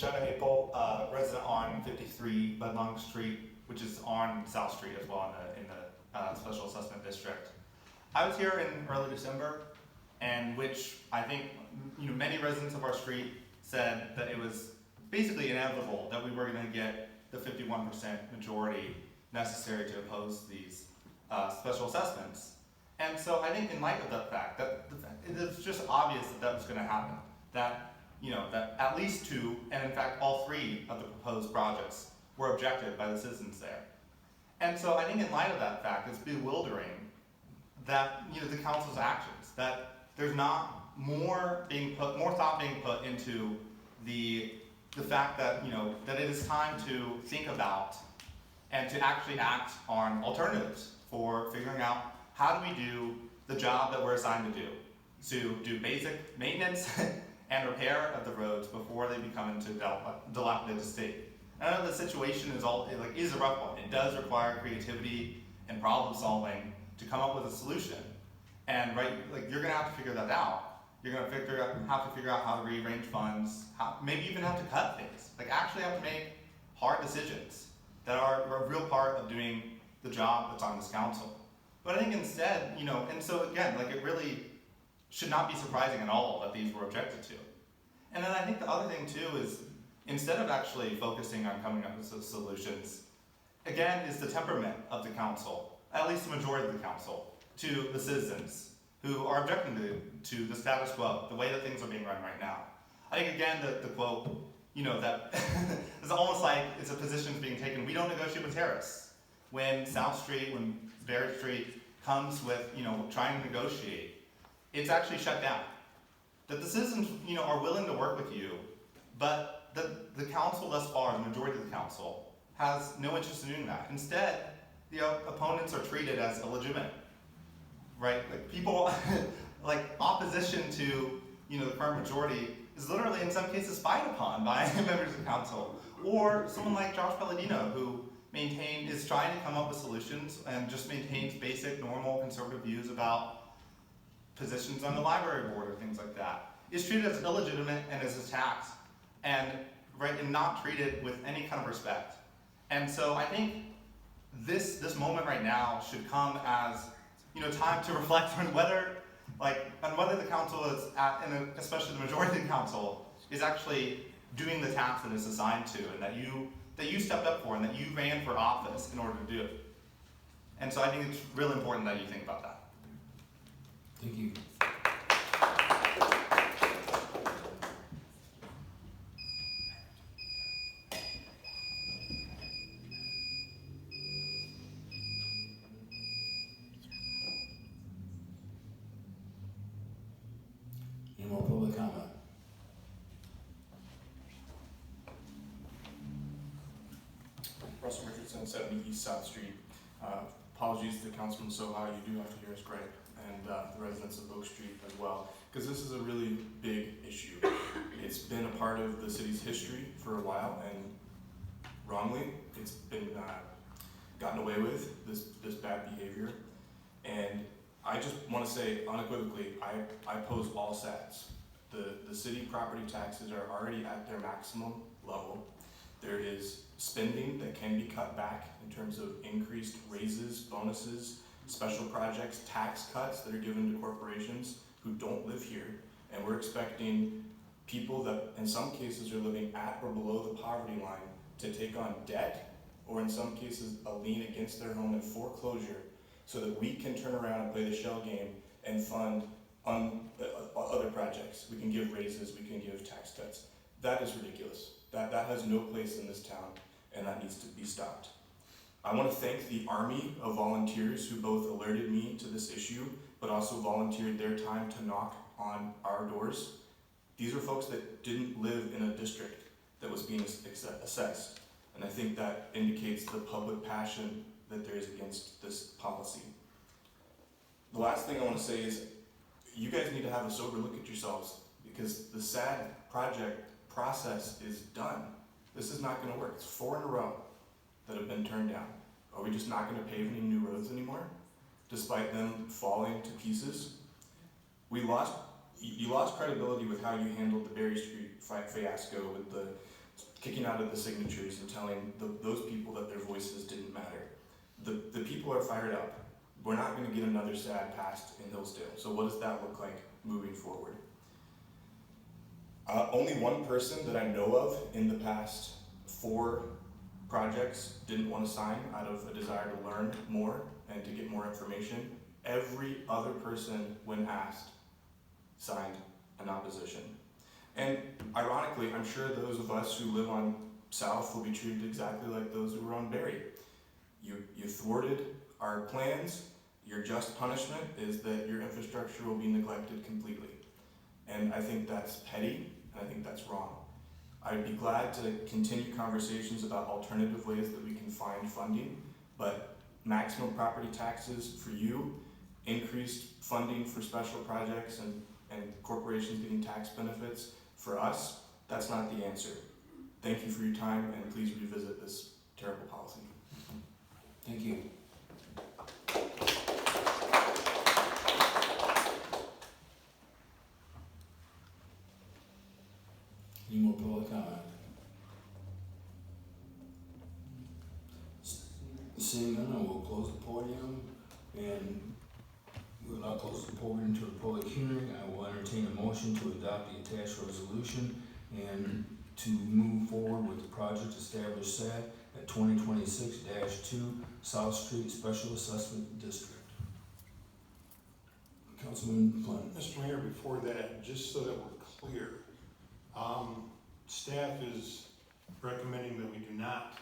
Jenna Maple, resident on 53 Budlong Street, which is on South Street as well in the Special Assessment District. I was here in early December, and which I think many residents of our street said that it was basically inevitable that we were going to get the 51% majority necessary to oppose these special assessments. And so I think in light of the fact that it is just obvious that that was going to happen, that that at least 2, and in fact all 3 of the proposed projects were objected by the citizens there. And so I think in light of that fact, it's bewildering that the council's actions, that there's not more thought being put into the fact that that it is time to think about and to actually act on alternatives for figuring out how do we do the job that we're assigned to do basic maintenance and repair of the roads before they become into dilapidated state. I know the situation is a rough one. It does require creativity and problem solving to come up with a solution. And you're gonna have to figure that out. You're gonna have to figure out how to rearrange funds, maybe even have to cut things. Actually have to make hard decisions that are a real part of doing the job that's on this council. But I think instead, and so again, it really should not be surprising at all that these were objected to. And then I think the other thing too is, instead of actually focusing on coming up with solutions, again, is the temperament of the council, at least the majority of the council, to the citizens who are objecting to the status quo, the way that things are being run right now. I think again, the quote, that it's almost like it's a position being taken, we don't negotiate with terrorists. When South Street, when Barrett Street comes with, trying to negotiate, it's actually shut down. That the citizens, are willing to work with you, but the council thus far, the majority of the council, has no interest in doing that. Instead, the opponents are treated as illegitimate, right? People, opposition to, the current majority is literally in some cases spied upon by members of the council. Or someone like Josh Palladino, who is trying to come up with solutions and just maintains basic, normal, conservative views about positions on the library board or things like that, is treated as illegitimate and is attacked and not treated with any kind of respect. And so I think this moment right now should come as time to reflect on whether the council is and especially the majority of the council is actually doing the task that it's assigned to, and that you stepped up for and that you ran for office in order to do it. And so I think it's really important that you think about that. Thank you. Any more public comment? Russell Richardson, 70 East South Street. Apologies to Councilman Soha, you do have to hear us great, and the residents of Oak Street as well, because this is a really big issue. It's been a part of the city's history for a while, and wrongly, it's been gotten away with, this bad behavior. And I just want to say unequivocally, I oppose all SADs. The city property taxes are already at their maximum level. There is spending that can be cut back in terms of increased raises, bonuses, special projects, tax cuts that are given to corporations who don't live here. And we're expecting people that in some cases are living at or below the poverty line to take on debt, or in some cases a lien against their home in foreclosure, so that we can turn around and play the shell game and fund other projects. We can give raises, we can give tax cuts. That is ridiculous. That has no place in this town, and that needs to be stopped. I want to thank the army of volunteers who both alerted me to this issue, but also volunteered their time to knock on our doors. These are folks that didn't live in a district that was being assessed, and I think that indicates the public passion that there is against this policy. The last thing I want to say is, you guys need to have a sober look at yourselves, because the SAD project process is done. This is not going to work. It's 4 in a row that have been turned down. Are we just not going to pave any new roads anymore, despite them falling to pieces? You lost credibility with how you handled the Berry Street fiasco with the kicking out of the signatures and telling those people that their voices didn't matter. The people are fired up. We're not going to get another SAD passed in Hillsdale. So what does that look like moving forward? Only one person that I know of in the past 4 projects didn't want to sign out of a desire to learn more and to get more information. Every other person, when asked, signed an opposition. And ironically, I'm sure those of us who live on South will be treated exactly like those who were on Berry. You thwarted our plans. Your just punishment is that your infrastructure will be neglected completely. And I think that's petty, and I think that's wrong. I'd be glad to continue conversations about alternative ways that we can find funding, but maximum property taxes for you, increased funding for special projects and corporations getting tax benefits for us, that's not the answer. Thank you for your time, and please revisit this terrible policy. Thank you. Any more public comment? Seeing none, I will close the podium, and we will now close the podium to the public hearing. I will entertain a motion to adopt the attached resolution and to move forward with the project established SAD at 2026-2 South Street Special Assessment District. Councilman Flynn. Mr. Mayor, before that, just so that we're clear, staff is recommending that we do not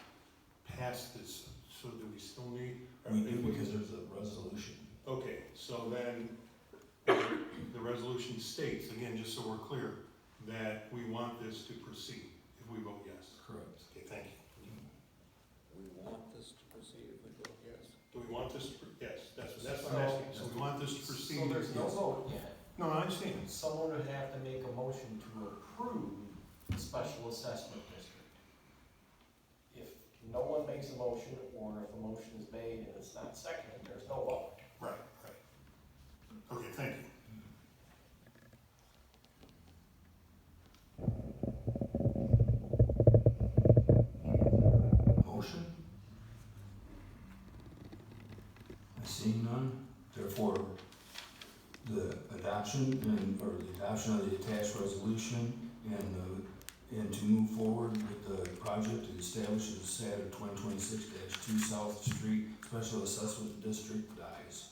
pass this, so do we still need? We do, because there's a resolution. Okay, so then the resolution states, again, just so we're clear, that we want this to proceed if we vote yes. Correct. Okay, thank you. We want this to proceed if we vote yes. Do we want this to, yes, that's what I'm asking. So we want this to proceed. So there's no yes. vote yet. No, I understand. Someone would have to make a motion to approve the special assessment district. If no one makes a motion, or if a motion is made and it's not seconded, there's no vote. Right. Okay, thank you. Motion? I see none. Therefore, the adoption of the attached resolution and to move forward with the project to establish the SAD of 2026-2 South Street Special Assessment District dies.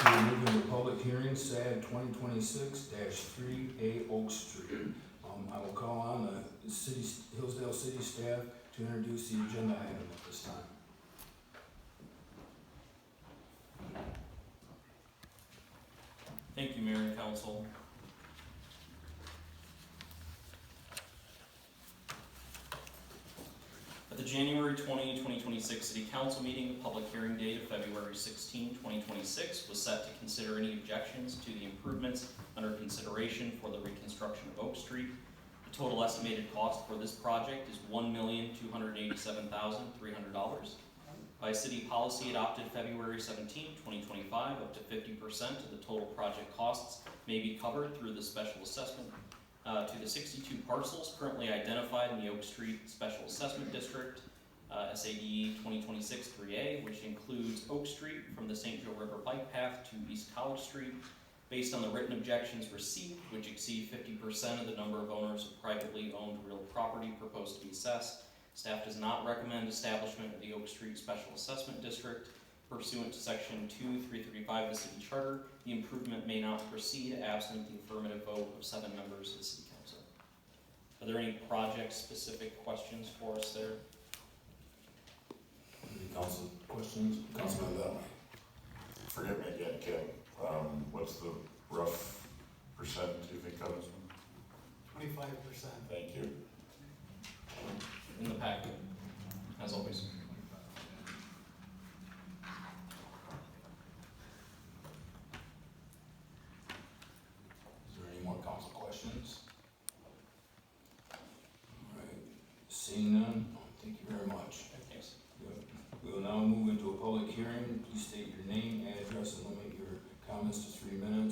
We're moving to public hearing, SAD 2026-3A Oak Street. I will call on the Hillsdale City staff to introduce the agenda item at this time. Thank you, Mayor and Council. At the January 20, 2026 City Council meeting, the public hearing date of February 16, 2026 was set to consider any objections to the improvements under consideration for the reconstruction of Oak Street. The total estimated cost for this project is $1,287,300. By city policy adopted February 17, 2025, up to 50% of the total project costs may be covered through the special assessment to the 62 parcels currently identified in the Oak Street Special Assessment District, SAD 2026-3A, which includes Oak Street from the St. Joe River Bike Path to East College Street. Based on the written objections received, which exceed 50% of the number of owners of privately owned real property proposed to be assessed, staff does not recommend establishment of the Oak Street Special Assessment District. Pursuant to Section 2335 of the City Charter, the improvement may not proceed absent the affirmative vote of 7 members of the City Council. Are there any project-specific questions for us there? Any council questions? Councilman Bell. Forgive me again, Kim. What's the rough percent you think that is? 25%. Thank you. In the packet, as always. Is there any more council questions? All right, seeing none, thank you very much. Thanks. We will now move into a public hearing. Please state your name, address, and limit your comments to 3 minutes.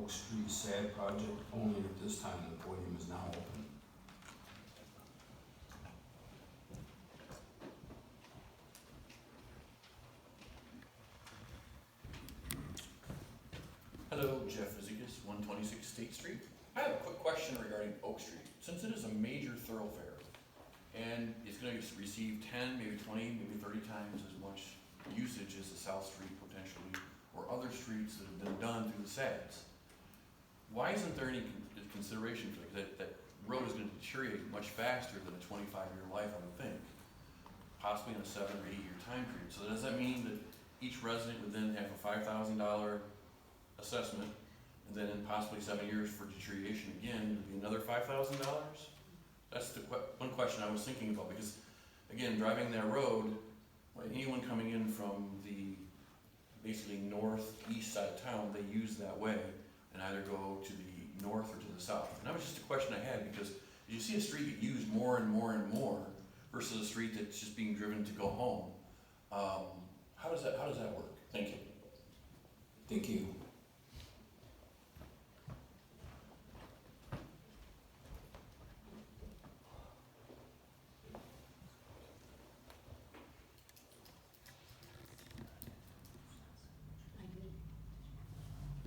Oak Street SAD project, only at this time the podium is now open. Hello, Jeff Vizicus, 126 State Street. I have a quick question regarding Oak Street. Since it is a major thoroughfare, and it's going to receive 10, maybe 20, maybe 30 times as much usage as the South Street potentially, or other streets that have been done through the SADs, why isn't there any consideration for that road is going to deteriorate much faster than a 25-year life, I would think, possibly in a 7 or 8 year time period? So does that mean that each resident would then have a $5,000 assessment, and then in possibly 7 years for deterioration again, would be another $5,000? That's the one question I was thinking about, because again, driving that road, anyone coming in from the basically northeast side of town, they use that way and either go to the north or to the south. And that was just a question I had, because you see a street get used more and more and more versus a street that's just being driven to go home. How does that work? Thank you. Thank you.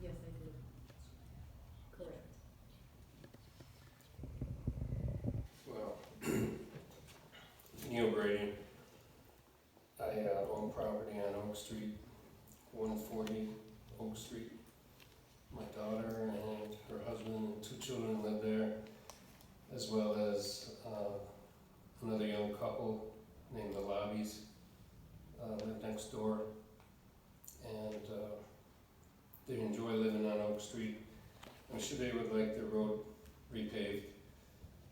Yes, I did. Correct. Well, Neil Brady. I own property on Oak Street, 140 Oak Street. My daughter and her husband and 2 children live there, as well as another young couple named the Lobbies live next door. And they enjoy living on Oak Street. I'm sure they would like the road repaved,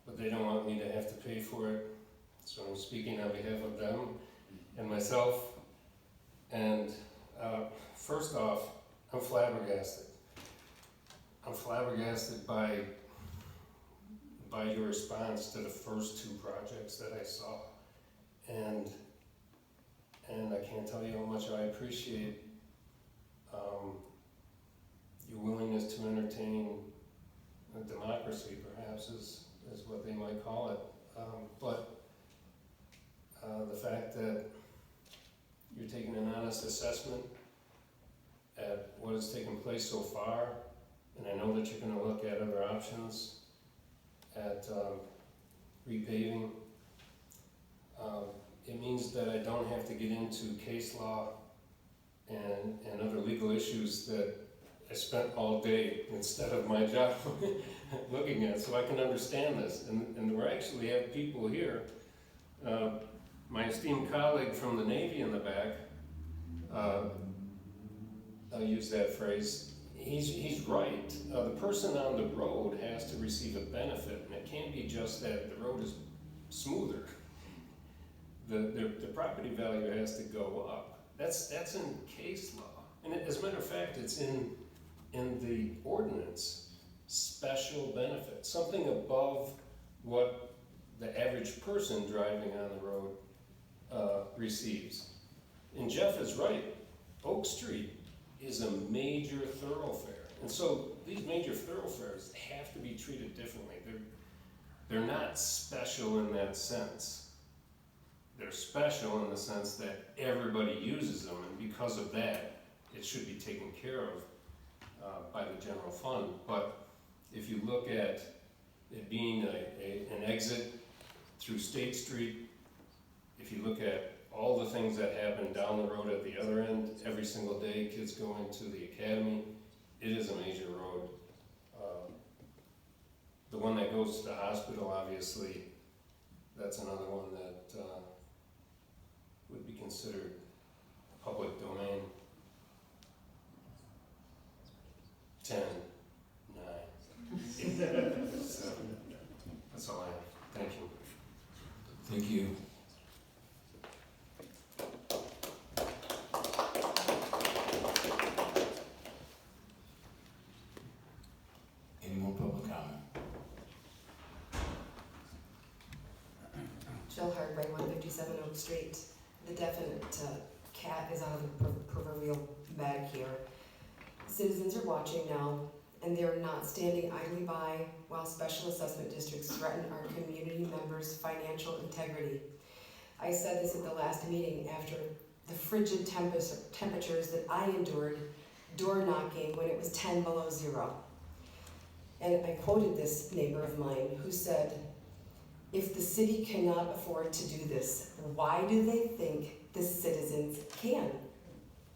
but they don't want me to have to pay for it. So I'm speaking on behalf of them and myself. And first off, I'm flabbergasted. I'm flabbergasted by your response to the first 2 projects that I saw. And I can't tell you how much I appreciate your willingness to entertain a democracy, perhaps, is what they might call it. But the fact that you're taking an honest assessment at what has taken place so far, and I know that you're going to look at other options at repaving, it means that I don't have to get into case law and other legal issues that I spent all day instead of my job looking at, so I can understand this. And we actually have people here. My esteemed colleague from the Navy in the back, I'll use that phrase, he's right. The person on the road has to receive a benefit, and it can't be just that the road is smoother. The property value has to go up. That's in case law. And as a matter of fact, it's in the ordinance, special benefit, something above what the average person driving on the road receives. And Jeff is right. Oak Street is a major thoroughfare. And so these major thoroughfares have to be treated differently. They're not special in that sense. They're special in the sense that everybody uses them, and because of that, it should be taken care of by the general fund. But if you look at it being an exit through State Street, if you look at all the things that happen down the road at the other end, every single day, kids going to the academy, it is a major road. The one that goes to the hospital, obviously, that's another one that would be considered public domain. 10, 9, 8, 7. That's all I have. Thank you. Thank you. Any more public comment? Jill Hardway, 157 Oak Street. The definite cat is out of the proverbial bag here. Citizens are watching now, and they are not standing idly by while special assessment districts threaten our community members' financial integrity. I said this at the last meeting after the frigid temperatures that I endured door knocking when it was 10 below zero. And I quoted this neighbor of mine who said, "If the city cannot afford to do this, why do they think the citizens can?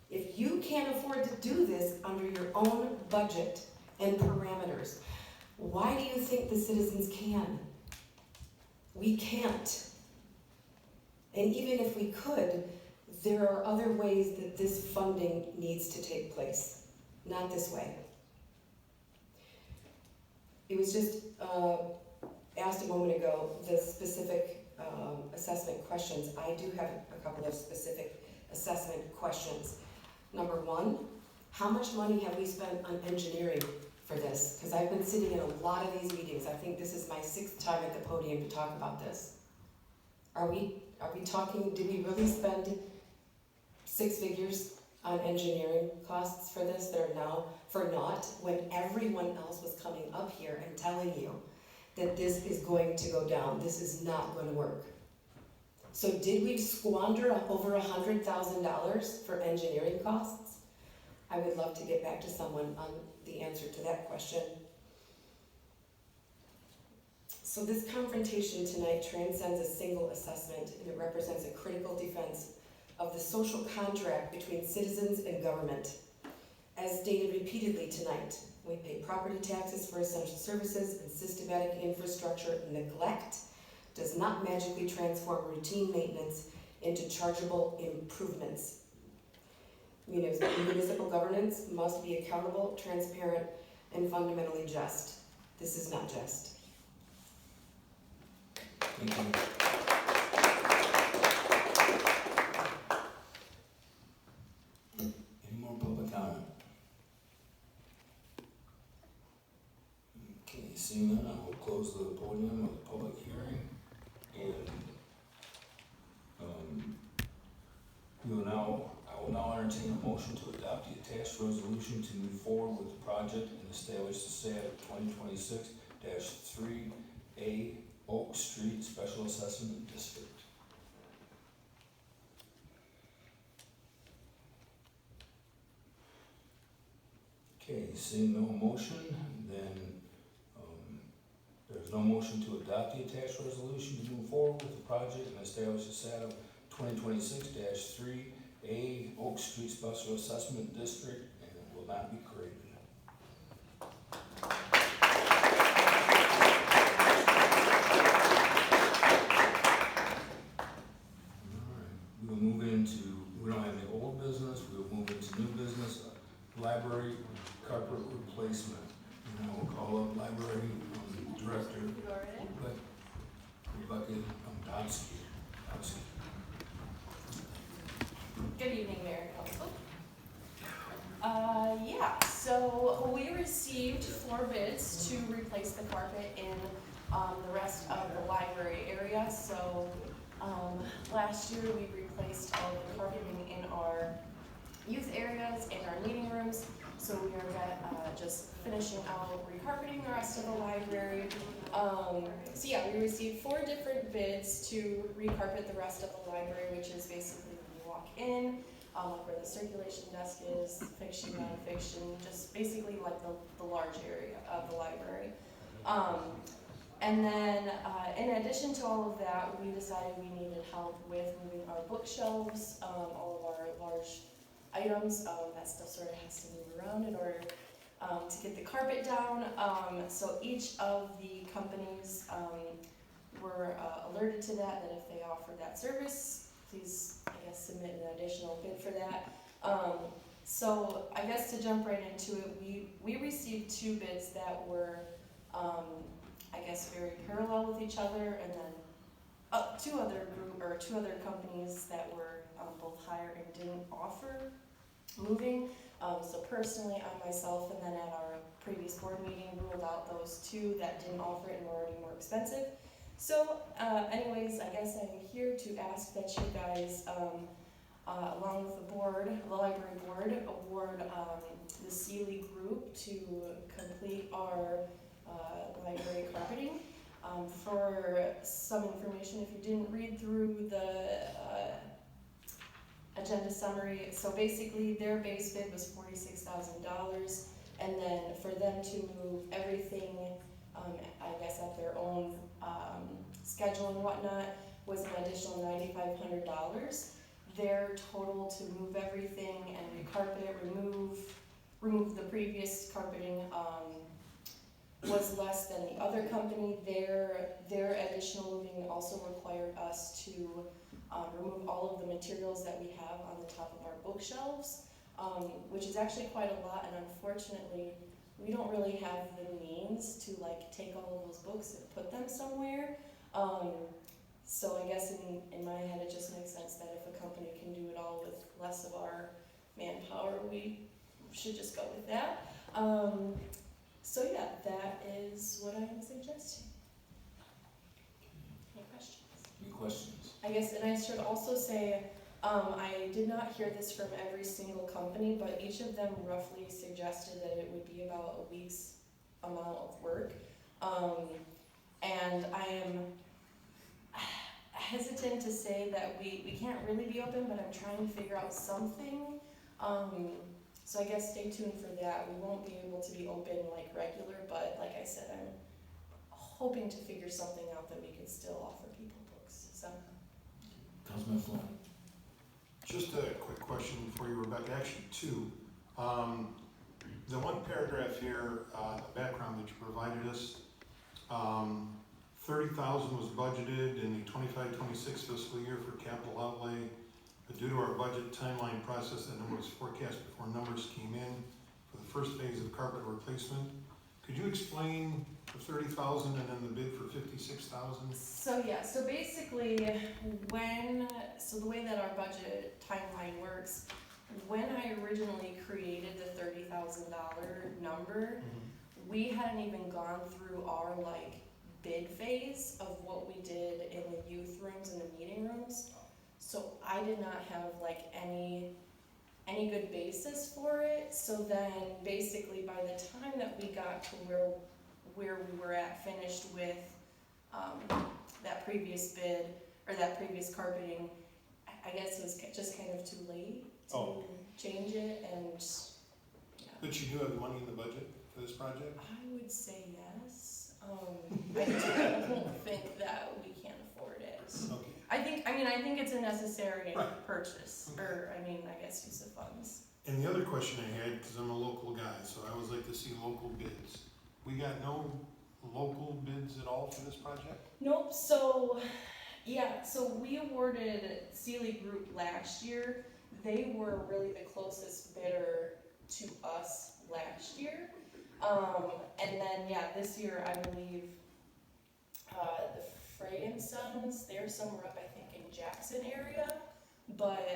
If you can't afford to do this under your own budget and parameters, why do you think the citizens can? We can't. And even if we could, there are other ways that this funding needs to take place, not this way." It was just asked a moment ago, the specific assessment questions. I do have a couple of specific assessment questions. Number one, how much money have we spent on engineering for this? Because I've been sitting in a lot of these meetings. I think this is my 6th time at the podium to talk about this. Are we talking, did we really spend 6 figures on engineering costs for this that are now for naught, when everyone else was coming up here and telling you that this is going to go down, this is not going to work? So did we squander over $100,000 for engineering costs? I would love to get back to someone on the answer to that question. So this confrontation tonight transcends a single assessment, and it represents a critical defense of the social contract between citizens and government. As stated repeatedly tonight, we pay property taxes for essential services, and systematic infrastructure neglect does not magically transform routine maintenance into chargeable improvements. Municipal governance must be accountable, transparent, and fundamentally just. This is not just. Thank you. Any more public comment? Okay, seeing none, I will close the podium of the public hearing, and I will now entertain a motion to adopt the attached resolution to move forward with the project and establish the SAD 2026-3A Oak Street Special Assessment District. Okay, seeing no motion, then there's no motion to adopt the attached resolution to move forward with the project and establish the SAD 2026-3A Oak Street Special Assessment District, and it will not be created. We don't have any old business, we'll move into new business, library carpet replacement. And I will call up library director, Rebecca Domsky. Good evening, Mayor and Council. So we received 4 bids to replace the carpet in the rest of the library area. So last year we replaced all the carpeting in our youth areas and our meeting rooms. So we are just finishing out recarpeting the rest of the library. We received 4 different bids to recarpet the rest of the library, which is basically when you walk in, like where the circulation desk is, fiction, non-fiction, just basically like the large area of the library. And then, in addition to all of that, we decided we needed help with moving our bookshelves, all of our large items. That stuff sort of has to move around in order to get the carpet down. So each of the companies were alerted to that if they offered that service, please, submit an additional bid for that. So I guess to jump right into it, we received 2 bids that were very parallel with each other, and then 2 other companies that were both higher and didn't offer moving. So personally, I myself, and then at our previous board meeting, ruled out those 2 that didn't offer it and were already more expensive. So anyways, I guess I'm here to ask that you guys along with the board, the library board, award the Sealy Group to complete our library carpeting. For some information, if you didn't read through the agenda summary, so basically their base bid was $46,000, and then for them to move everything, I guess at their own schedule and whatnot, was an additional $9,500. Their total to move everything and recarpet, remove the previous carpeting, was less than the other company. Their additional moving also required us to remove all of the materials that we have on the top of our bookshelves, which is actually quite a lot, and unfortunately, we don't really have the means to like take all of those books and put them somewhere. So I guess in my head, it just makes sense that if a company can do it all with less of our manpower, we should just go with that. So yeah, that is what I'm suggesting. Any questions? Any questions? I guess, and I should also say, I did not hear this from every single company, but each of them roughly suggested that it would be about a week's amount of work. And I am hesitant to say that we can't really be open, but I'm trying to figure out something. So I guess stay tuned for that. We won't be able to be open like regular, but like I said, I'm hoping to figure something out that we could still offer people books somehow. Councilman Flynn. Just a quick question for you, Rebecca, actually two. The one paragraph here, the background that you provided us, 30,000 was budgeted in the 25-26 fiscal year for capital outlay. But due to our budget timeline process, that number was forecast before numbers came in for the first phase of carpet replacement. Could you explain the 30,000 and then the bid for 56,000? So yeah, so basically the way that our budget timeline works, when I originally created the $30,000 number, we hadn't even gone through our like bid phase of what we did in the youth rooms and the meeting rooms. So I did not have like any good basis for it. So then basically by the time that we got to where we were at finished with that previous bid or that previous carpeting, I guess it was just kind of too late to change it, and yeah. But you do have the money in the budget for this project? I would say yes. I don't think that we can't afford it. Okay. I think it's a necessary purchase, or I guess use of funds. And the other question I had, because I'm a local guy, so I always like to see local bids. We got no local bids at all for this project? Nope, so we awarded Sealy Group last year. They were really the closest bidder to us last year. And then, this year, I believe, the Frey and Sons, they're somewhere up, I think, in Jackson area. But,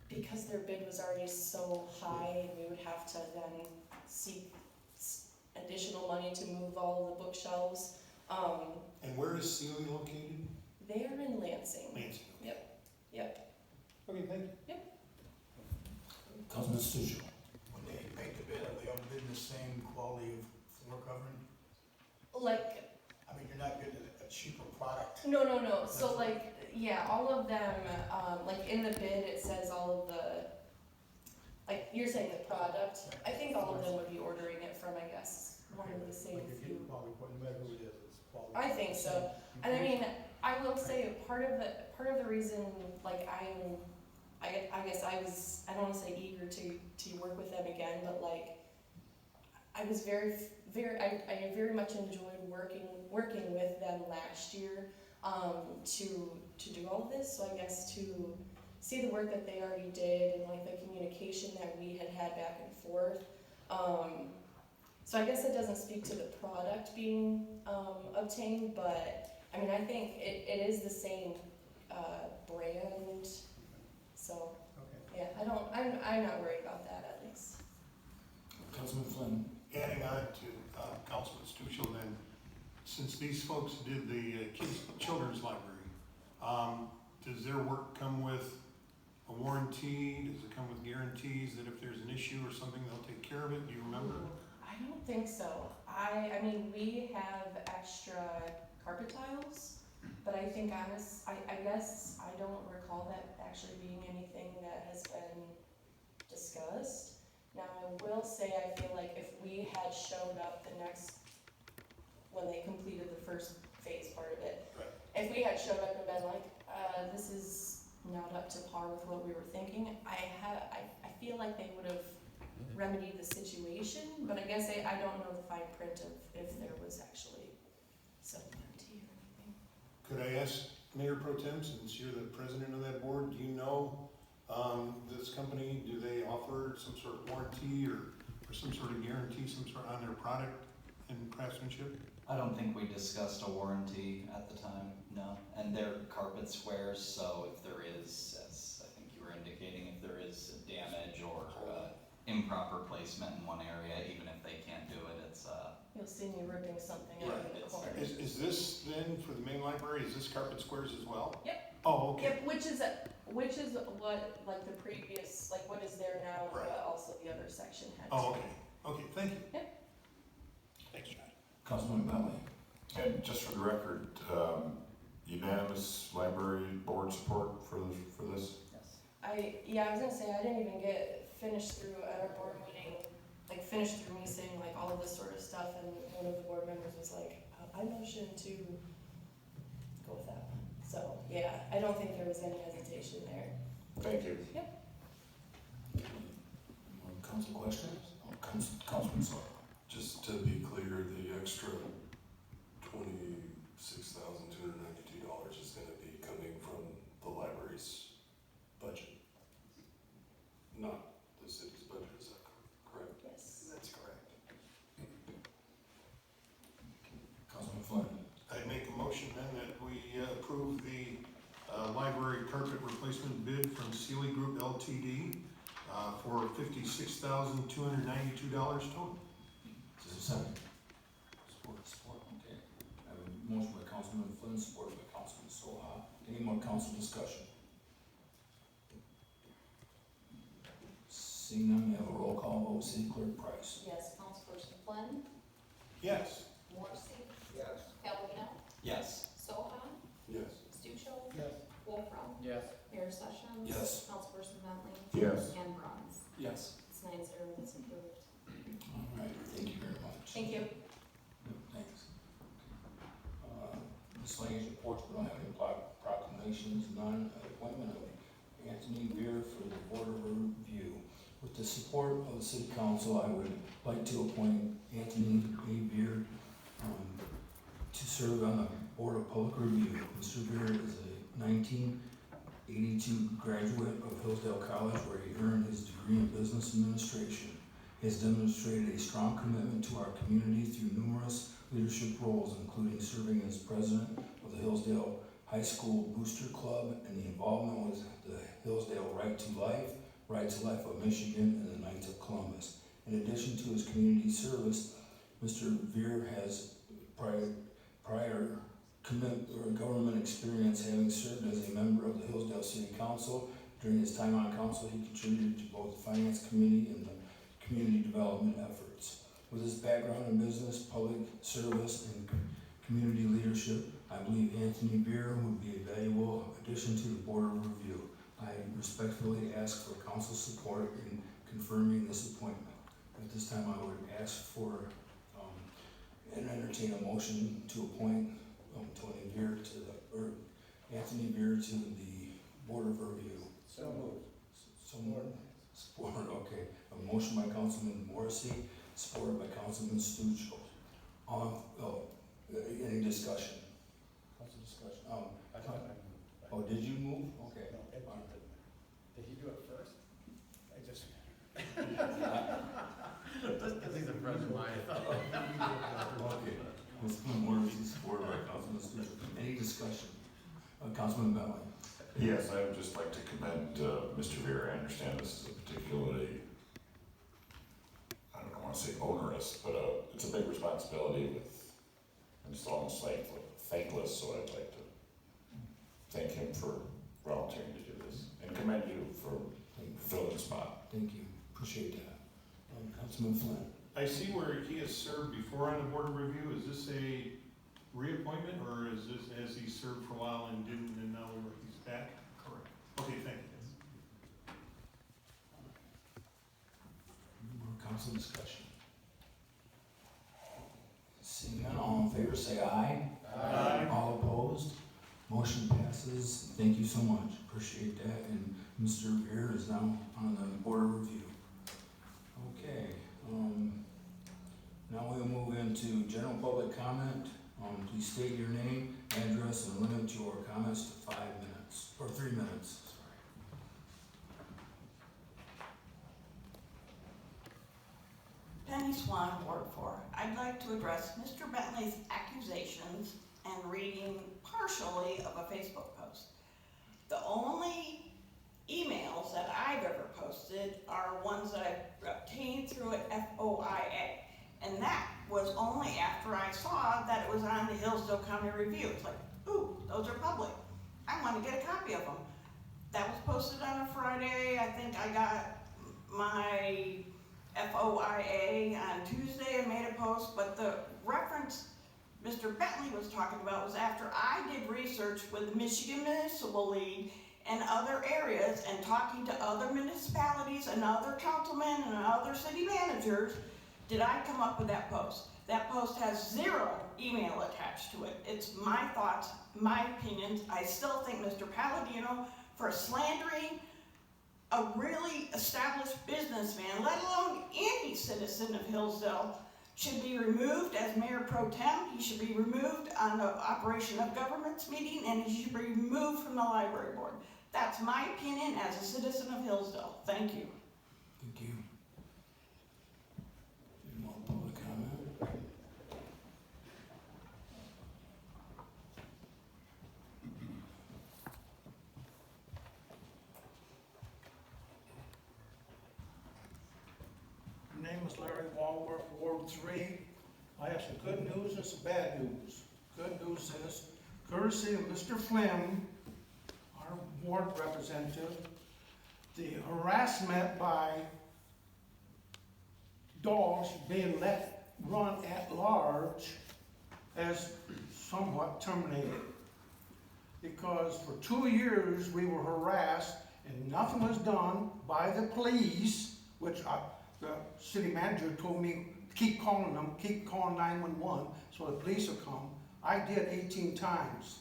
because their bid was already so high, we would have to then seek additional money to move all of the bookshelves. And where is Sealy located? They're in Lansing. Lansing. Yep. Okay, thank you. Yep. Councilman Stucci. When they make the bid, are they all bidding the same quality of floor covering? You're not getting a cheaper product. No. So all of them, in the bid, it says all of the, you're saying the product. I think all of them would be ordering it from, I guess, one of the same few. Quality, no matter who it is, it's quality. I think so. And I will say part of the reason, I guess I don't want to say eager to work with them again, but I was I very much enjoyed working with them last year to do all of this. So I guess to see the work that they already did and the communication that we had back and forth. So I guess it doesn't speak to the product being obtained, but I think it is the same brand. So I'm not worried about that, at least. Councilman Flynn. Adding on to Councilman Stucci, then, since these folks did the children's library, does their work come with a warranty? Does it come with guarantees that if there's an issue or something, they'll take care of it? Do you remember? I don't think so. I mean, we have extra carpet tiles, but I think I guess I don't recall that actually being anything that has been discussed. Now, I will say, I feel like if we had showed up when they completed the first phase part of it, if we had showed up and been like, this is not up to par with what we were thinking, I feel like they would have remedied the situation, but I guess I don't know the fine print of if there was actually some warranty or anything. Could I ask Mayor Pro Tem, since you're the president of that board, do you know this company, do they offer some sort of warranty or some sort of guarantee, some sort on their product and craftsmanship? I don't think we discussed a warranty at the time, no. And they're carpet squares, so if there is, as I think you were indicating, if there is damage or improper placement in one area, even if they can't do it, it's You'll see me ripping something out of the corner. Is this then, for the main library, is this carpet squares as well? Yep. Oh, okay. Yep, which is what, like the previous, like what is there now, but also the other section had. Oh, okay. Okay, thank you. Yep. Thanks, John. Councilman Bentley. And just for the record, unanimous library board support for this? Yes. I was gonna say, I didn't even get finished through at our board meeting, like finished through me saying like all of this sort of stuff, and one of the board members was like, I motion to go with that one. So, yeah, I don't think there was any hesitation there. Thank you. Yep. Council questions? Councilman Sawyer. Just to be clear, the extra $26,292 is gonna be coming from the library's budget, not the city's budget, is that correct? Yes. That's correct. Councilman Flynn. I make a motion then that we approve the library carpet replacement bid from Sealy Group LTD for $56,292 total. Is there a second? Support, okay. I have a motion by Councilman Flynn, supported by Councilman Soha. Any more council discussion? Seeing none, we have a roll call vote. City Clerk Price. Yes, Councilperson Flynn, Yes. Morrissey, Yes. Palomino, yes. Soha, Yes. Stuchel, Yes. Wolfram, Yes. Mayor Sessions. Yes. Councilperson Bentley. Yes. And Bronze. Yes. It's 9-0, that's approved. All right, thank you very much. Thank you. Thanks. Miscellaneous reports, we don't have any proclamations, none. Appointment of Anthony Beer for the Board of Review. With the support of the City Council, I would like to appoint Anthony A. Beer to serve on the Board of Public Review. Mr. Beer is a 1982 graduate of Hillsdale College, where he earned his degree in Business Administration. He has demonstrated a strong commitment to our community through numerous leadership roles, including serving as president of the Hillsdale High School Booster Club and the involvement with the Hillsdale Right to Life of Michigan, and the Knights of Columbus. In addition to his community service, Mr. Veer has prior government experience, having served as a member of the Hillsdale City Council. During his time on council, he contributed to both the Finance Committee and the community development efforts. With his background in business, public service, and community leadership, I believe Anthony Beer would be a valuable addition to the Board of Review. I respectfully ask for council support in confirming this appointment. At this time, I would ask for and entertain a motion to appoint Anthony Beer to the Board of Review. So moved. Support, okay. A motion by Councilman Morrissey, supported by Councilman Stuchel. Any discussion? Council discussion. Oh, did you move? Okay. Did he do it first? I just. Because he's a friend of mine. Okay. Councilman Morrissey, supported by Councilman Stuchel. Any discussion? Councilman Bentley. Yes, I would just like to commend Mr. Veer. I understand this is a particularly, I don't want to say onerous, but it's a big responsibility with, and it's almost like thankless, so I'd like to thank him for volunteering to do place. And commend you for filling the spot. Thank you, appreciate that. Councilman Flynn. I see where he has served before on the board of review. Is this a reappointment, or has he served for a while and didn't, and now he's back? Correct. Okay, thank you. More council discussion. Seeing none, all in favor say aye. Aye. All opposed? Motion passes. Thank you so much. Appreciate that. And Mr. Veer is now on the board of review. Okay, now we'll move into general public comment. Please state your name, address, and limit your comments to 5 minutes, or 3 minutes, Penny Swan, Ward 4. I'd like to address Mr. Bentley's accusations and reading partially of a Facebook post. The only emails that I've ever posted are ones that I've obtained through an FOIA. And that was only after I saw that it was on the Hillsdale County Review. It's like, ooh, those are public. I want to get a copy of them. That was posted on a Friday. I think I got my FOIA on Tuesday and made a post, but the reference Mr. Bentley was talking about was after I did research with the Michigan Municipal League and other areas and talking to other municipalities and other councilmen and other city managers, did I come up with that post. That post has 0 email attached to it. It's my thoughts, my opinions. I still think Mr. Palladino, for slandering a really established businessman, let alone any citizen of Hillsdale, should be removed as mayor pro tem. He should be removed on the operation of government's meeting, and he should be removed from the library board. That's my opinion as a citizen of Hillsdale. Thank you. Thank you. Any more public comment? My name is Larry Walworth, Ward 3. I have some good news and some bad news. Good news is, courtesy of Mr. Flynn, our ward representative, the harassment by dogs being let run at large has somewhat terminated. Because for 2 years we were harassed and nothing was done by the police, which the city manager told me, keep calling them, keep calling 911 so the police will come. I did 18 times,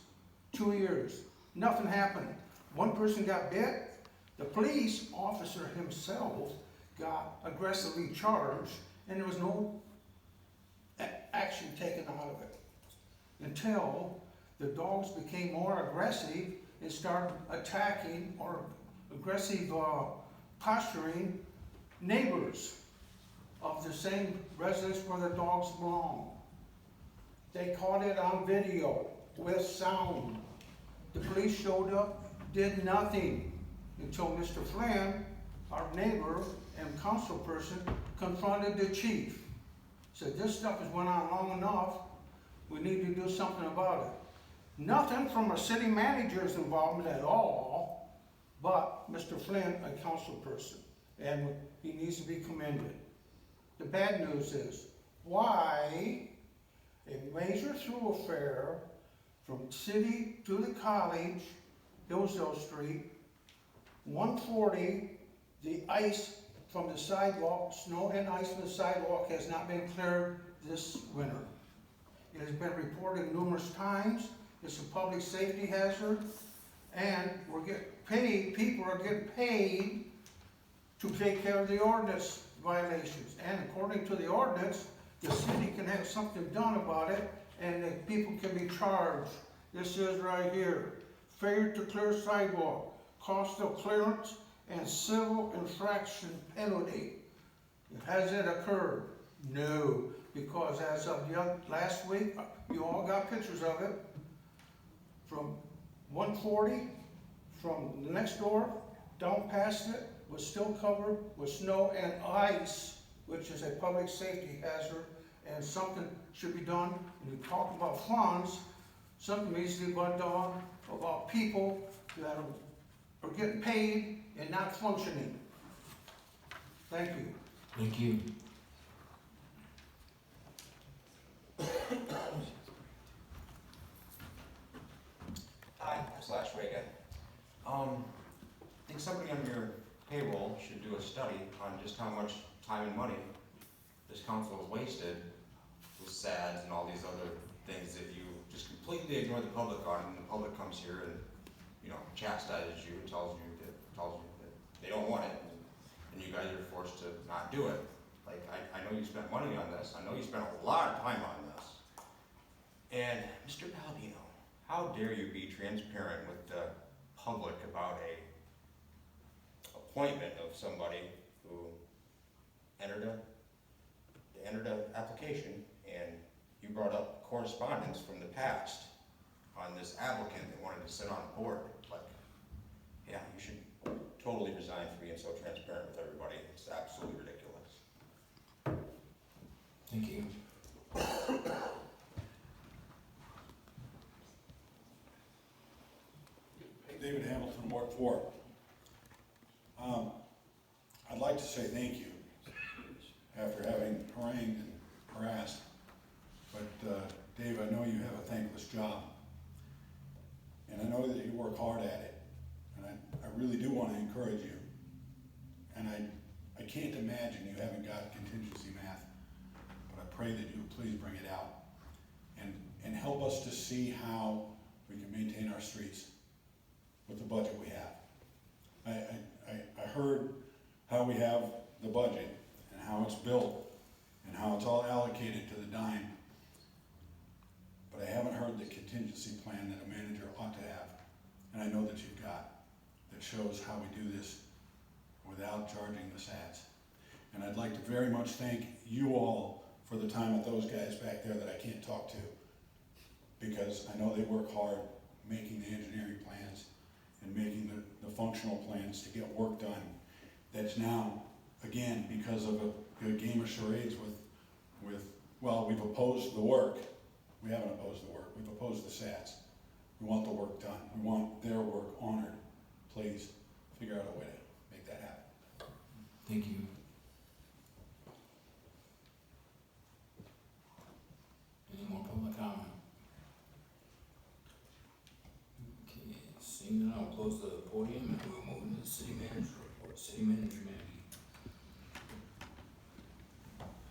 2 years. Nothing happened. One person got bit. The police officer himself got aggressively charged, and there was no action taken out of it until the dogs became more aggressive and started attacking or aggressive posturing neighbors of the same residence where the dogs belong. They caught it on video with sound. The police showed up, did nothing until Mr. Flynn, our neighbor and council person, confronted the chief. Said, this stuff has went on long enough, we need to do something about it. Nothing from a city manager's involvement at all, but Mr. Flynn, a council person, and he needs to be commended. The bad news is, why a major thoroughfare from city to the college, Hillsdale Street, 140, the ice from the sidewalk, snow and ice from the sidewalk has not been cleared this winter. It has been reported numerous times. It's a public safety hazard, and we're getting paid, people are getting paid to take care of the ordinance violations. And according to the ordinance, the city can have something done about it, and the people can be charged. This is right here. Failure to clear sidewalk, cost of clearance, and civil infraction penalty. Has it occurred? No, because as of last week, you all got pictures of it, from 140, from the next door, down past it, was still covered with snow and ice, which is a public safety hazard, and something should be done. When you talk about funds, something needs to be done about people that are are getting paid and not functioning. Thank you. Thank you. Hi, Slash Reagan. I think somebody on your payroll should do a study on just how much time and money this council has wasted with SADs and all these other things that you just completely ignore the public on, and the public comes here and, you know, chastises you and tells you that they don't want it, and you guys are forced to not do it. Like, I know you spent money on this. I know you spent a lot of time on this. And Mr. Baldino, how dare you be transparent with the public about a appointment of somebody who entered an application, and you brought up correspondence from the past on this applicant that wanted to sit on a board. Like, yeah, you should totally resign for being so transparent with everybody. It's absolutely ridiculous. Thank you. David Hamilton, Ward 4. I'd like to say thank you after having harangued and harassed. But Dave, I know you have a thankless job. And I know that you work hard at it. And I really do want to encourage you. And I can't imagine you haven't got contingency math, but I pray that you please bring it out and help us to see how we can maintain our streets with the budget we have. I heard how we have the budget and how it's built and how it's all allocated to the dime. But I haven't heard the contingency plan that a manager ought to have. And I know that you've got, that shows how we do this without charging the SADs. And I'd like to very much thank you all for the time of those guys back there that I can't talk to, because I know they work hard making the engineering plans and making the functional plans to get work done. That's now, again, because of a game of charades well, we've opposed the work. We haven't opposed the work, we've opposed the SADs. We want the work done. We want their work honored. Please, figure out a way to make that happen. Thank you. Any more public comment? Okay, seeing none, I'll close the podium and we'll move into the city manager report. City manager, Maggie.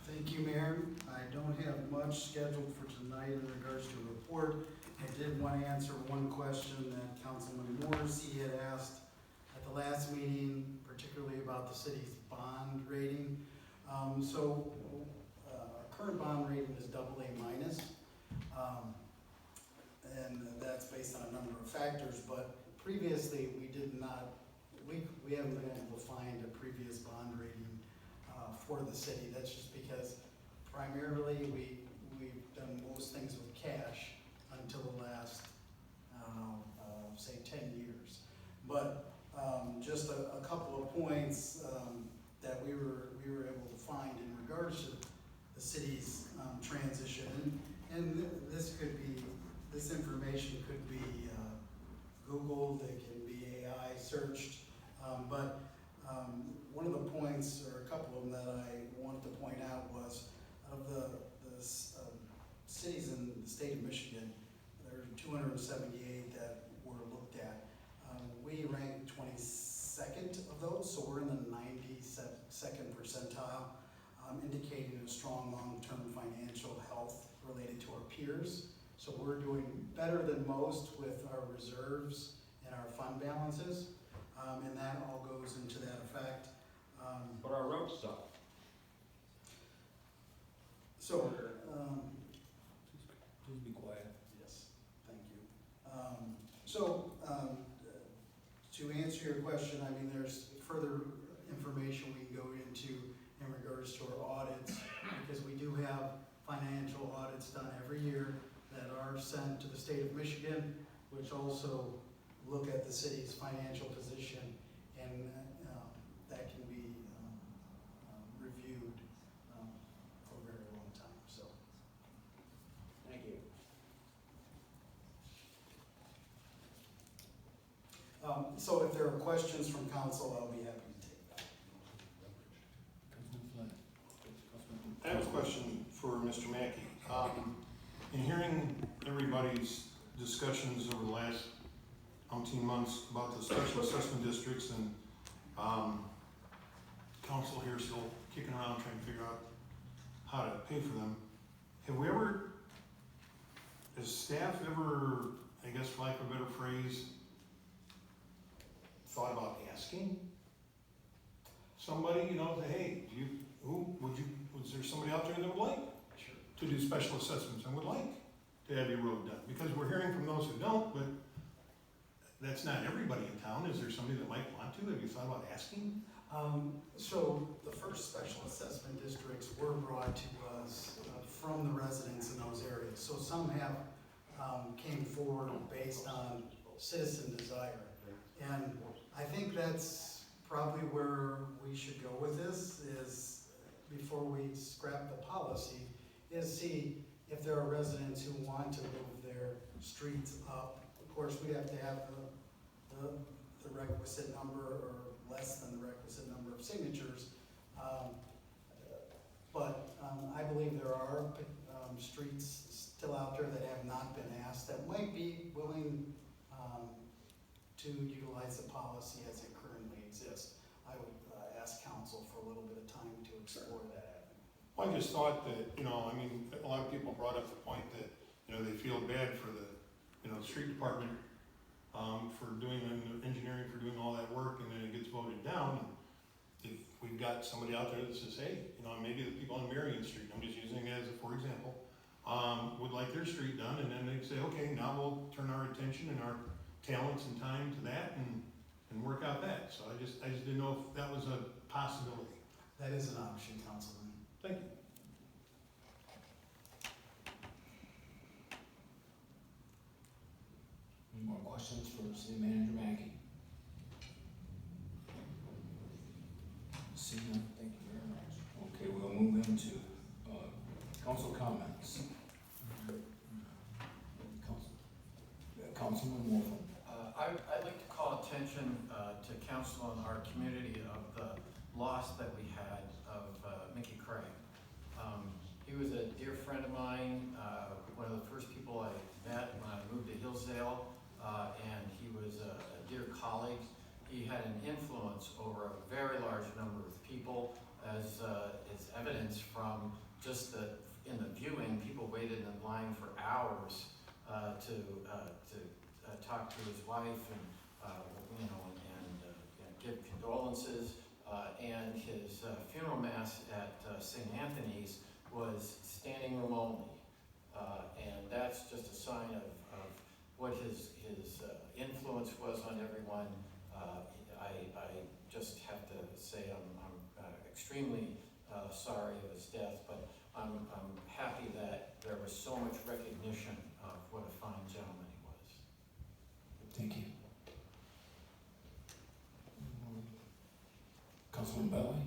Thank you, Mayor. I don't have much scheduled for tonight in regards to a report. I did want to answer one question that Councilman Morrissey had asked at the last meeting, particularly about the city's bond rating. Our current bond rating is AA-, and that's based on a number of factors, but previously we haven't been able to find a previous bond rating for the city. That's just because primarily we've done most things with cash until the last, say 10 years. But just a couple of points that we were able to find in regards to the city's transition, and this information could be Googled, it can be AI searched, but one of the points, or a couple of them that I wanted to point out was, of the cities in the state of Michigan, there are 278 that were looked at. We ranked 22nd of those, so we're in the 92nd percentile, indicating a strong long-term financial health related to our peers. So we're doing better than most with our reserves and our fund balances, and that all goes into that effect. But our roads suck. Please be quiet. Yes, thank you. To answer your question, I mean, there's further information we can go into in regards to our audits, because we do have financial audits done every year that are sent to the state of Michigan, which also look at the city's financial position, and that can be reviewed for a very long time. So, thank you. So if there are questions from council, I'll be happy to take that. I have a question for Mr. Mackey. In hearing everybody's discussions over the last umpteen months about the special assessment districts and council here still kicking around trying to figure out how to pay for them, has staff ever, I guess for lack of a better phrase, thought about asking somebody, say, hey, was there somebody out there that would like to do special assessments and would like to have your road done? Because we're hearing from those who don't, but that's not everybody in town. Is there somebody that might want to? Have you thought about asking? So the first special assessment districts were brought to us from the residents in those areas. So some have came forward based on citizen desire. And I think that's probably where we should go with this, is before we scrap the policy, is see if there are residents who want to move their streets up. Of course, we have to have the requisite number or less than the requisite number of signatures. But I believe there are streets still out there that have not been asked that might be willing to utilize the policy as it currently exists. I would ask council for a little bit of time to explore that avenue. Well, I just thought that, a lot of people brought up the point that, they feel bad for the, street department for doing engineering, for doing all that work, and then it gets voted down. If we've got somebody out there that says, hey, maybe the people on Marion Street, I'm just using it as a for example, would like their street done, and then they say, okay, now we'll turn our attention and our talents and time to that and work out that. So I just didn't know if that was a possibility. That is an option, Councilman. Thank you. Any more questions for City Manager Mackey? Seeing none, thank you very much. Okay, we'll move into council comments. Councilman Wolfen. I'd like to call attention to council and our community of the loss that we had of Mickey Craig. He was a dear friend of mine, one of the first people I met when I moved to Hillsdale, and he was a dear colleague. He had an influence over a very large number of people, as is evidenced from just in the viewing, people waited in line for hours to talk to his wife and give condolences. And his funeral mass at St. Anthony's was standing room only, and that's just a sign of what his influence was on everyone. I just have to say I'm extremely sorry of his death, but I'm happy that there was so much recognition of what a fine gentleman he was. Thank you. Councilman Belli.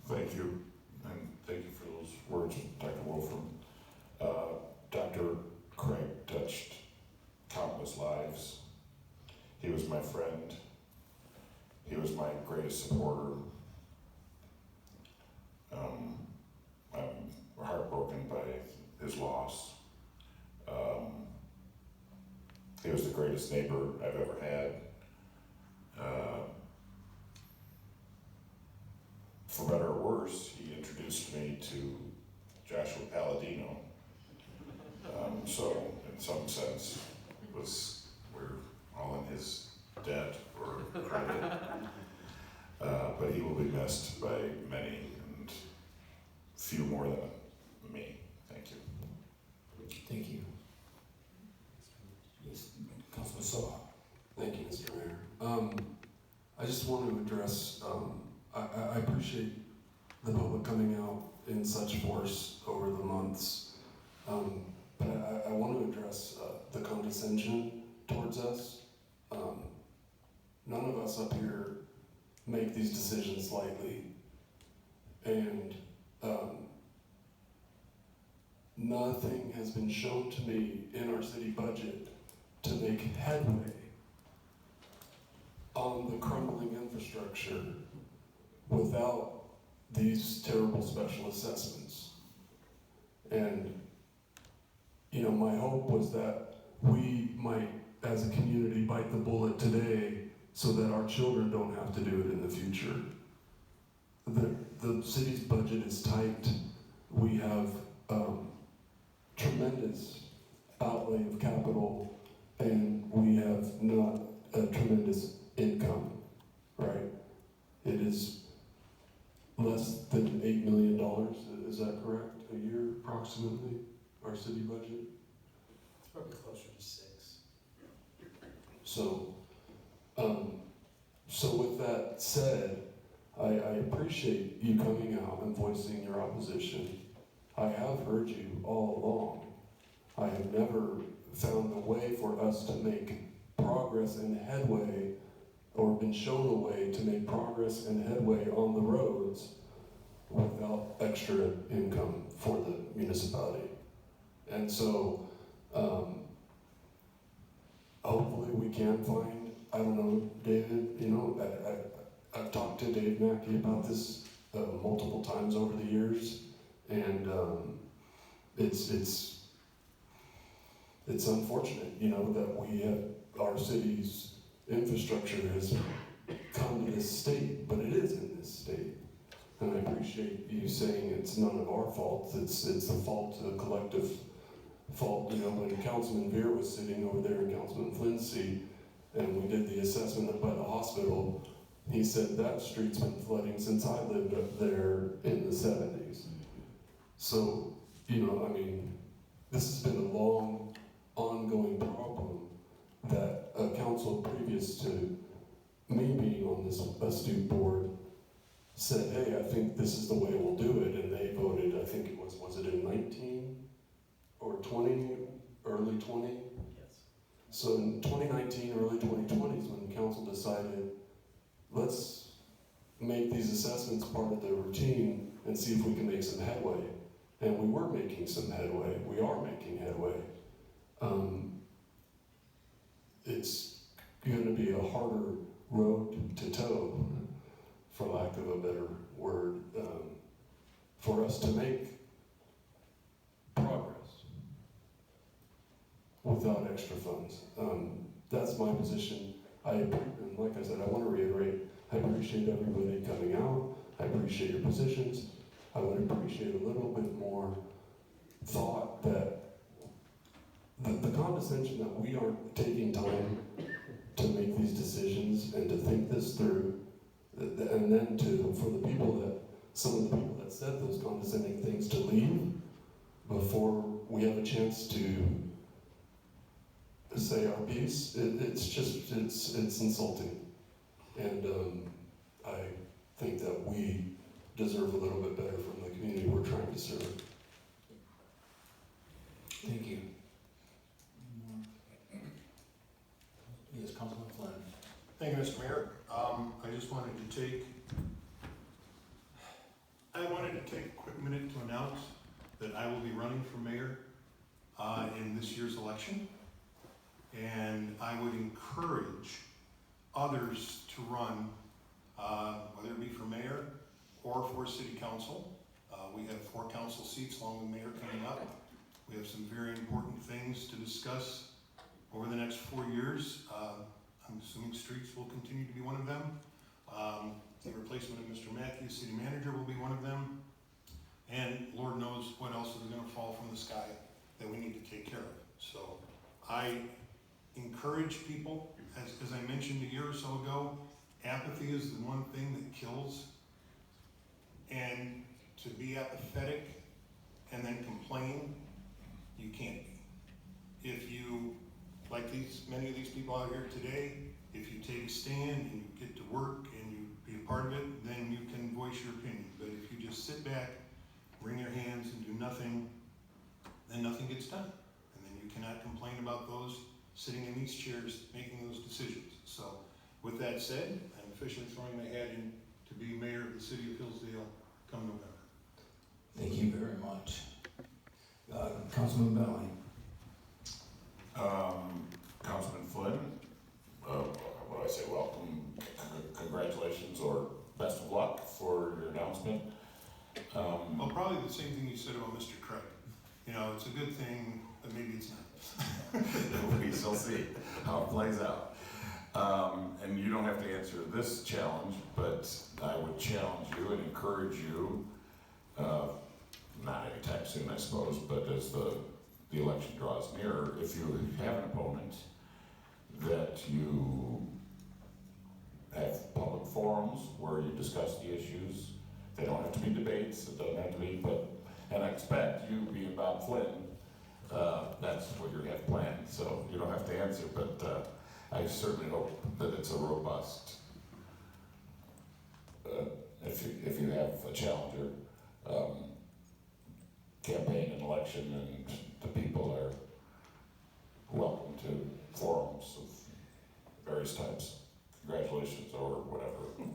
Thank you, and thank you for those words, Dr. Wolfram. Dr. Craig touched countless lives. He was my friend. He was my greatest supporter. I'm heartbroken by his loss. He was the greatest neighbor I've ever had. For better or worse, he introduced me to Joshua Palladino. So, in some sense, we're all in his debt or credit. But he will be missed by many, and few more than me. Thank you. Thank you. Yes, Councilman Saw. Thank you, Mr. Mayor. I just want to address, I appreciate the public coming out in such force over the months, but I want to address the condescension towards us. None of us up here make these decisions lightly, and nothing has been shown to me in our city budget to make headway on the crumbling infrastructure without these terrible special assessments. And, you know, my hope was that we might, as a community, bite the bullet today so that our children don't have to do it in the future. The city's budget is tight. We have tremendous outlay of capital, and we have not a tremendous income, right? It is less than $8 million, is that correct, a year approximately, our city budget? It's probably closer to 6. So, so with that said, I appreciate you coming out and voicing your opposition. I have heard you all along. I have never found a way for us to make progress and headway, or been shown a way to make progress and headway on the roads without extra income for the municipality. And so, hopefully we can find, I don't know, David, you know, I've talked to Dave Mackey about this multiple times over the years, and it's unfortunate, you know, that we have, our city's infrastructure has come to this state, but it is in this state. And I appreciate you saying it's none of our fault, it's the fault, the collective fault. You know, when Councilman Veer was sitting over there in Councilman Flynn's seat, and we did the assessment up by the hospital, he said that street's been flooding since I lived up there in the 70s. So, you know, I mean, this has been a long, ongoing problem that a council previous to me being on this astute board said, hey, I think this is the way we'll do it, and they voted, I think it was it in 19 or 20, early 20? Yes. So in 2019, early 2020 is when the council decided, let's make these assessments part of the routine and see if we can make some headway. And we were making some headway, we are making headway. It's gonna be a harder road to toe, for lack of a better word, for us to make progress without extra funds. That's my position. And like I said, I want to reiterate, I appreciate everybody coming out. I appreciate your positions. I would appreciate a little bit more thought that the condescension that we aren't taking time to make these decisions and to think this through, and then for the people that, some of the people that said those condescending things to leave before we have a chance to say our piece, it's insulting. And I think that we deserve a little bit better from the community we're trying to serve. Thank you. Yes, Councilman Flynn. Thank you, Mr. Mayor. I just wanted to take a quick minute to announce that I will be running for mayor in this year's election. And I would encourage others to run, whether it be for mayor or for city council. We have 4 council seats along with mayor coming up. We have some very important things to discuss over the next 4 years. I'm assuming streets will continue to be one of them. The replacement of Mr. Mackey, city manager, will be one of them. And Lord knows what else is gonna fall from the sky that we need to take care of. So I encourage people, as I mentioned a year or so ago, apathy is the one thing that kills. And to be apathetic and then complain, you can't be. If you, like many of these people out here today, if you take a stand and you get to work and you be a part of it, then you can voice your opinion. But if you just sit back, wring your hands and do nothing, then nothing gets done. And then you cannot complain about those sitting in these chairs making those decisions. So with that said, I'm officially throwing my hat in to be mayor of the city of Hillsdale come November. Thank you very much. Councilman Bentley. Councilman Flynn, what do I say, welcome the same thing you said about Mr. Craig. You know, it's a good thing, but maybe it's not. We shall see how it plays out. And you don't have to answer this challenge, but I would challenge you and encourage you, not anytime soon, I suppose, but as the election draws nearer, if you have an opponent, that you have public forums where you discuss the issues. They don't have to be debates, it doesn't have to be, and I expect you being Bob Flynn, that's what you have planned, so you don't have to answer, but I certainly hope that it's a robust, if you have a challenger, campaign and election, and the people are welcome to forums of various types. Congratulations, or whatever.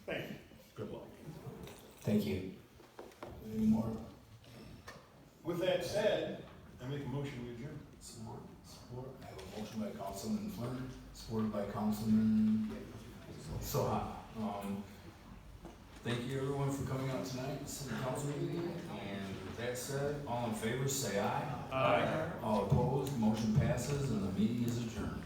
Thank you. Good luck. Thank you. Any more? With that said, I make a motion to adjourn. Support. I have a motion by Councilman Flynn, supported by Councilman Soha. Thank you everyone for coming out tonight, city council meeting, and with that said, all in favor say aye. Aye. All opposed, motion passes and the meeting is adjourned.